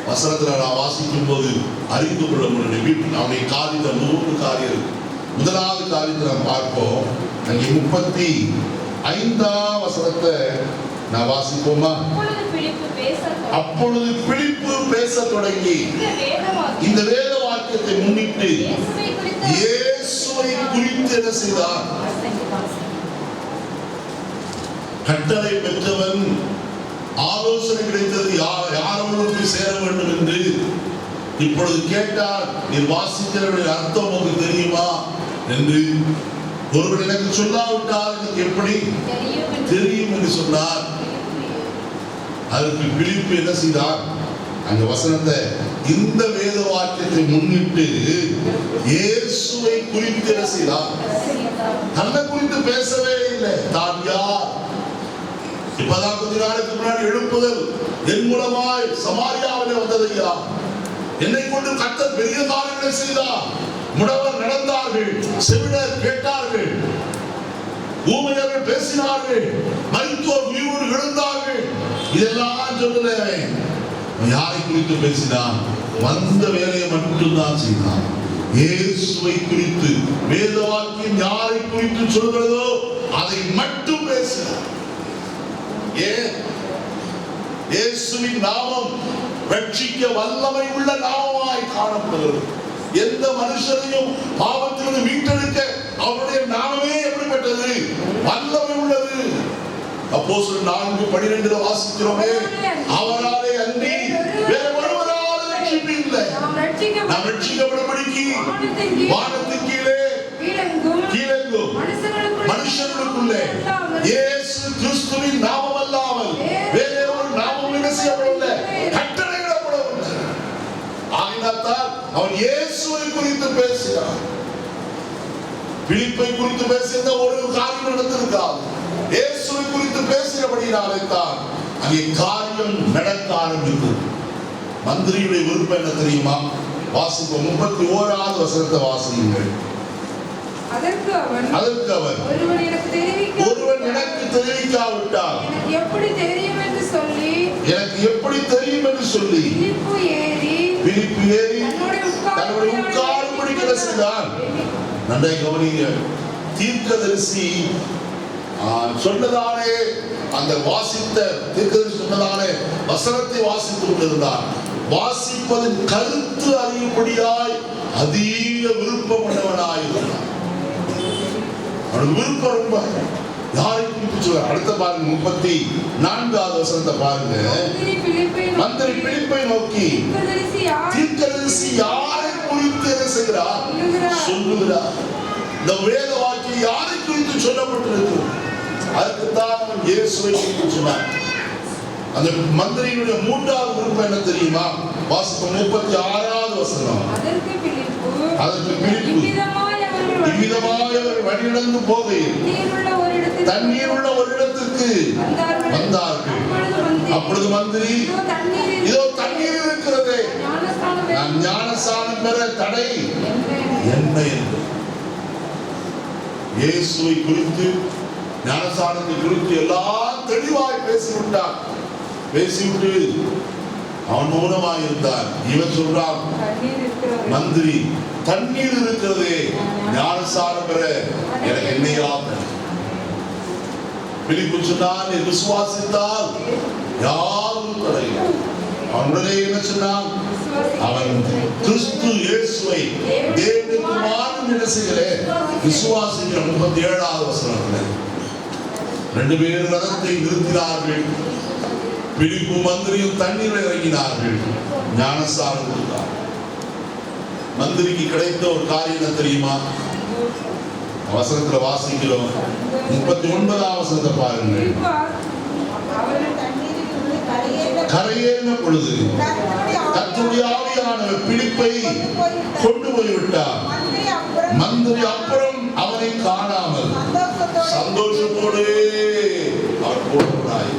வசனத்தில் நான் வாசிக்கும் போது அறிந்து கொள்ள முடியும். வீட்டில் அவனை காரியத்தை 3 காரியம். முதலாவது காரியத்தை நாம் பார்ப்போம். அங்கே 35ஆம் வசனத்தை நான் வாசிப்போமா? அப்பொழுது பிலிப்பு பேசத் தொடங்கி இந்த வேத வாக்கியத்தை முன்னிட்டு இயேசுவை குறித்து என்ன செய்தார்? கட்டளை பெற்றவன், ஆலோசனை கிடைத்தது யாரோடு சேர வேண்டும் என்று இப்பொழுது கேட்டார். நீர் வாசிக்கிறவருடைய அர்த்தம் உங்களுக்கு தெரியுமா என்று ஒருவர் எனக்கு சொல்லாவிட்டால் எனக்கு எப்படி தெரியும் என்று சொன்னார். அதற்கு பிலிப்பு என்ன செய்தார்? அந்த வசனத்தை, இந்த வேத வாக்கியத்தை முன்னிட்டு இயேசுவை குறித்து என்ன செய்தார்? தன்னை குறித்து பேசவே இல்லை. தான் யார்? இப்பதான் கொஞ்ச நாளுக்கு முன்னாடி எழுப்புதல் என் மூலமாய் சமாரியாவிலே வந்ததையா, என்னை கொண்டு கர்த்தர் பெரிய காரியங்களை செய்தார். முடவர் நடந்தார்கள், செவிடர் கேட்டார்கள், ஊமையர்கள் பேசினார்கள், மரித்தோர் உயிரோடு எழுந்தார்கள். இதெல்லாம் சொல்லுறேன். யாரை குறித்து பேசினான்? வந்த வேலையை மட்டும்தான் செய்தான். இயேசுவை குறித்து வேத வாக்கியம் யாரை குறித்து சொல்கிறதோ அதை மட்டும் பேசினார். இயேசுவின் நாமம் ரட்சிக்க வல்லமை உள்ள நாமமாய் காணப்படுகிறது. எந்த மனுஷனையும் பாவத்திலிருந்து மீட்டெடுக்க அவருடைய நாமமே எப்படிப்பட்டது? வல்லமை உள்ளது. அப்போஸ்தலர் 4:12 வாசிக்கிறோமே, அவராலே அன்றி வேற ஒருவராலும் ரட்சிப்பு இல்லை. நாம் ரட்சிக்கப்படும்படிக்கு வானத்தின் கீழே கீழெங்கும் மனுஷர்களுக்குள்ளே இயேசு கிறிஸ்துவின் நாமம் அல்லாமல் வேற ஒரு நாமம் என்ன செய்யப்படவில்லை, கட்டளையிடப்படவில்லை. ஆகினால்தான் அவன் இயேசுவை குறித்து பேசினான். பிலிப்பை குறித்து பேசியிருந்த ஒரு காரியம் நடந்திருக்காது. இயேசுவை குறித்து பேசினபடினாலே தான் அங்கே காரியம் நடக்க ஆரம்பித்தது. மந்திரியுடைய விருப்பம் என்ன தெரியுமா? வாசிப்போம். 31ஆவது வசனத்தை வாசியுங்கள். அதற்கு அவன் ஒருவன் எனக்கு தெரிவிக்காவிட்டால் எனக்கு எப்படி தெரியும் என்று சொல்லி பிலிப்பு ஏறி தன்னுடைய உட்காரும்படிக்கிற செய்தான்? நன்றாய் கவனிங்க. தீர்க்கதரிசி சொன்னதானே, அந்த வாசித்த தீர்க்கதரிசி சொன்னதானே வசனத்தை வாசித்துக் கொண்டிருந்தார். வாசிப்பதின் கருத்து அறியும்படியாய் அதிக விருப்பம் உள்ளவனாய் இருந்தார். அவனுக்கு விருப்பம் ரொம்ப. யாரை குறித்து சொல்ற? அடுத்த பாருங்க, 34வது வசனத்தை பாருங்க. மந்திரி பிலிப்பை நோக்கி, தீர்க்கதரிசி யாரை குறித்து என்ன செய்கிறார்? சொல்லுகிறார். இந்த வேத வாக்கியம் யாரை குறித்து சொல்லப்பட்டிருக்கு? அதுக்குத்தான் அவன் இயேசுவை குறித்து சொன்னார். அந்த மந்திரியினுடைய 3வது விருப்பம் என்ன தெரியுமா? வாசிப்போம் 36வது வசனம். அதற்கு பிலிப்பு இவ்விதமாய் அவர் வழிநடந்து போகையில் தண்ணீர் உள்ள ஒரு இடத்திற்கு வந்தார்கள். அப்பொழுது மந்திரி, இதோ தண்ணீர் இருக்கிறதே, நான் ஞானஸ்நானம் பெற தடை என்ன என்று இயேசுவை குறித்து, ஞானஸ்நானத்தை குறித்து எல்லாம் தெளிவாய் பேசிவிட்டார். பேசிவிட்டு அவன் மௌனமாக இருந்தார். இவன் சொல்றான், மந்திரி, தண்ணீர் இருக்கிறதே, ஞானஸ்நானம் பெற எனக்கு என்னையாவது. பிலிப்பு சொன்னான், நீ விசுவாசித்தால் யாரும் தடை. அவனுடைய என்ன சொன்னான்? அவன் கிறிஸ்து இயேசுவை தேவனுடைய குமாரன் என்ன செய்யலே விசுவாசிக்கிற. 37வது வசனத்தில் 2 பேர் ரதத்தை நிறுத்தினார்கள். பிலிப்பு மந்திரியும் தண்ணீரை இறங்கினார்கள். ஞானஸ்நானம் கொடுத்தார். மந்திரிக்கு கிடைத்த ஒரு காரியம் என்ன தெரியுமா? வசனத்துல வாசிக்கிறோம். 39வது வசனத்தை பாருங்கள். கரையேறின பொழுது கர்த்தருடைய ஆவியானவர் பிலிப்பை கொண்டு போய்விட்டார். மந்திரி அப்புறம் அவனை காணாமல் சந்தோஷத்தோடு அவர் போகிறாய்.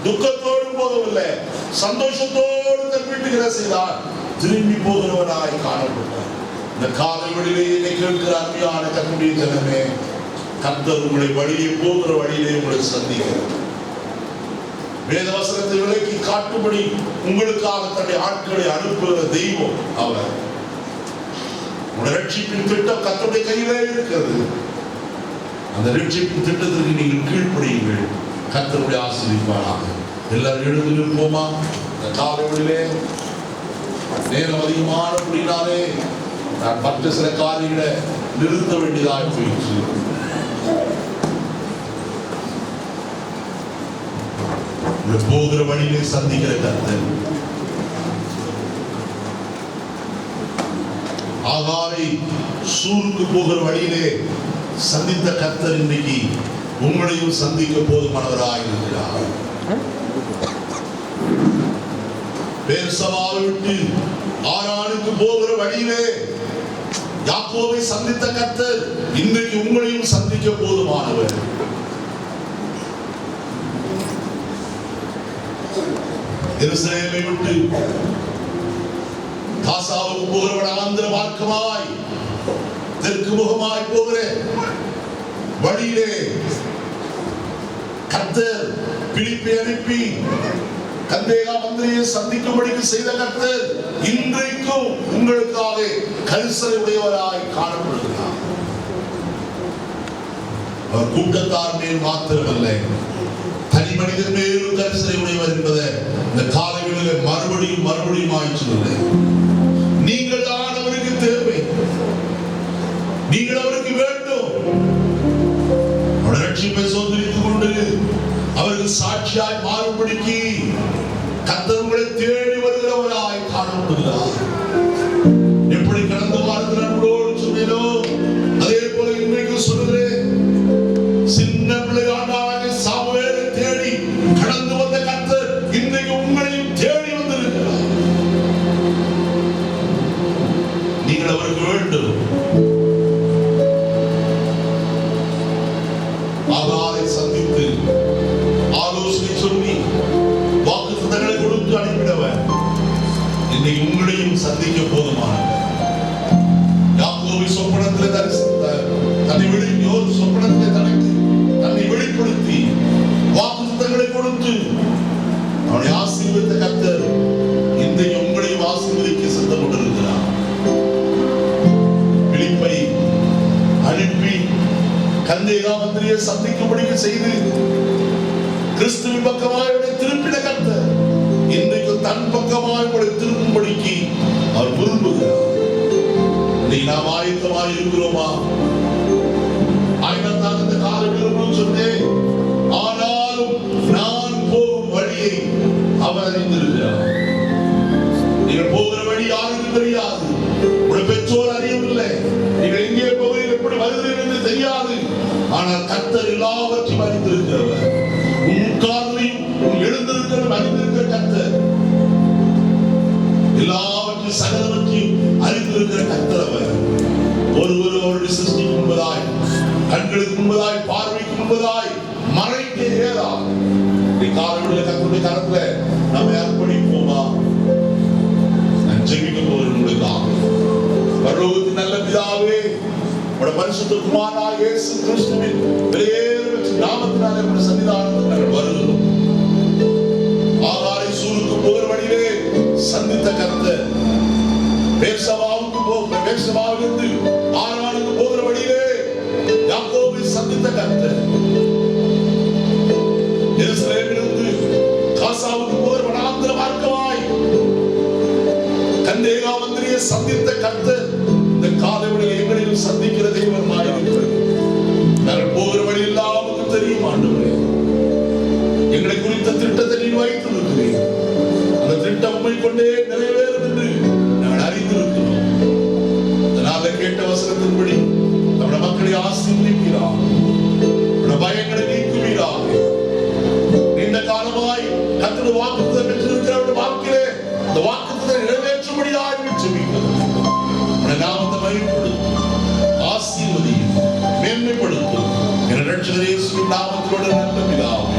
துக்கத்தோடு போகவில்லை, சந்தோஷத்தோடு தன் வீட்டுக்கு செய்தார். திரும்பி போகிறவனாய் காணப்பட்டார். இந்த காலை வழியிலே என்னை கேட்கிற அருமையான கர்த்தருடைய ஜனமே, கர்த்தர் உங்களை வழியே போகிற வழியிலே உங்களை சந்திக்கிறார். வேதவசனத்தை விலக்கி காட்டும்படி உங்களுக்காக தன்னுடைய ஆட்களை அனுப்புகிற தெய்வம் அவர். உங்களுடைய ரட்சிப்பின் திட்டம் கர்த்தருடைய கையிலே இருக்கிறது. அந்த ரட்சிப்பின் திட்டத்திற்கு நீங்கள் கீழ்ப்படியுங்கள். கர்த்தருடைய ஆசீர்வாதமாக. எல்லாரும் எழுந்து நிற்போமா? இந்த காலை வழியிலே நேரம் அதிகமானபடினாலே நான் மற்ற சில காரியங்களை நிறுத்த வேண்டியதாக போயிடுச்சு. போகிற வழியிலே சந்திக்கிற கர்த்தர் ஆகாரை சூருக்கு போகிற வழியிலே சந்தித்த கர்த்தர் இன்றைக்கு உங்களையும் சந்திக்க போதுமானவராக இருக்கிறார். பேர்சபாவை விட்டு ஆரானுக்கு போகிற வழியிலே யாக்கோபை சந்தித்த கர்த்தர் இன்றைக்கு உங்களையும் சந்திக்க போதுமானவர். எருசலேமை விட்டு காசாவுக்கு போகிற வனாந்திர மார்க்கமாய் தெற்கு முகமாய் போகிற வழியிலே கர்த்தர் பிலிப்பை அனுப்பி கந்தேகா மந்திரியை சந்திக்கும்படிக்கு செய்த கர்த்தர் இன்றைக்கும் உங்களுக்காக கரிசனை உடையவராய் காணப்படுகிறார். அவர் கூட்டத்தார் மேல் மாத்திரமல்ல, தனி மனிதன் மேலும் கரிசனை உடையவர் என்பதை இந்த காலைகளில் மறுபடியும் சொல்லுகிறேன். நீங்கள் தான் அவருக்கு தேவை, நீங்கள் அவருக்கு வேண்டும். அவருடைய ரட்சிப்பை சுதந்திரித்துக் கொண்டு அவருக்கு சாட்சியாய் மாறும்படிக்கு கர்த்தர் உங்களை தேடி வருகிறவராய் காணப்படுகிறார். எப்படி கடந்த வாரத்தில் நம்மளோடு சொன்னேனோ அதே போல இன்றைக்கு சொல்லுகிறேன். சின்ன பிள்ளையாண்டாக சாமுவேலை தேடி கடந்து வந்த கர்த்தர் இன்றைக்கு உங்களையும் தேடி வந்திருக்கிறார். நீங்கள் அவருக்கு வேண்டும். ஆகாரை சந்தித்து ஆலோசனை சொல்லி வாக்குத்தத்தங்களை கொடுத்து அனுப்பினவர் இன்னைக்கு உங்களையும் சந்திக்க போதுமானவர். யாக்கோபு சொப்பனத்தில் தன்னை வெளிப்படுத்தி வாக்குத்தத்தங்களை கொடுத்து அவனை ஆசீர்வதித்த கர்த்தர் இன்றைக்கு உங்களையும் ஆசீர்வதிக்க சித்தம் கொண்டிருக்கிறார். கந்தேகா மந்திரியை சந்திக்கும்படி செய்து கிறிஸ்துவின் பக்கமாய் திருப்பின கர்த்தர் இன்றைக்கு தன் பக்கமாய் திரும்பும்படிக்கு அவர் விரும்புகிறார். நாம் ஆயத்தமாய் இருக்கிறோமா? ஆயிரத்தான் இந்த காலம் சொன்னேன். ஆனாலும் நான் போகும் வழியை அவர் அறிந்திருக்கிறார். நீங்கள் போகிற வழி யாருக்கும் தெரியாது. உங்கள் பெற்றோர் அறியவில்லை. நீங்கள் எங்கே போகிறீர்கள், எப்படி வருகிறீர்கள் என்று தெரியாது. ஆனால் கர்த்தர் எல்லாவற்றையும் அறிந்திருக்கிறவர். உன் காலையும் உன் எழுந்திருக்கிற அறிந்திருக்கிற கர்த்தர் எல்லாவற்றையும் சகலவற்றையும் அறிந்திருக்கிற கர்த்தர் அவர். ஒருவர் அவருடைய சிருஷ்டிக்கு முன்பதாய், கண்களுக்கு முன்பதாய், பார்வைக்கு முன்பதாய் மறைக்க ஏதாவது காலங்களில் கர்த்தருடைய கரத்துல நம்ம அர்ப்பணிப்போமா? நான் ஜெபிக்க போகிறேன் உங்களுக்காக. பரலோகத்தின் நல்ல பிதாவே, உடைய பரிசுத்த குமாரனாகிய இயேசு கிறிஸ்துவின் விலையேறும் நாமத்தினாலே உடைய சன்னிதானத்தில் நாங்கள் வருகிறோம். ஆகாரை சூருக்கு போகிற வழியிலே சந்தித்த கர்த்தர், பேர்சபாவிலிருந்து ஆரானுக்கு போகிற வழியிலே யாக்கோபை சந்தித்த கர்த்தர், எருசலேமிலிருந்து காசாவுக்கு போகிற வனாந்திர மார்க்கமாய் கந்தேகா மந்திரியை சந்தித்த கர்த்தர் இந்த காலைவெளியில் எங்களையும் சந்திக்கிற தெய்வமாய் இருக்கிறது. நாங்கள் போகிற வழி எல்லாம் நமக்கு தெரியும் ஆண்டவரே. எங்களை குறித்த திட்டத்தை நீ வைத்திருக்கிறேன். அந்த திட்டம் உம்மை கொண்டே நிறைவேறும் என்று நாங்கள் அறிந்திருக்கிறோம். அதனால கேட்ட வசனத்தின்படி நம்முடைய மக்களை ஆசீர்வதிக்கிறார், பயங்களை நீக்குவீராக. நீண்ட காலமாய் கர்த்தருடைய வாக்குத்தத்தம் பெற்றிருக்கிறவருடைய வாழ்க்கையிலே அந்த வாக்குத்தத்தத்தை நிறைவேற்றும்படியாக ஜெபிக்கிறோம். உம்முடைய நாமத்தை மகிமைப்படுத்தும், ஆசீர்வதியும், மேன்மைப்படுத்தும். என் இரட்சகர் இயேசுவின் நாமத்திலோடு நல்ல பிதாவே.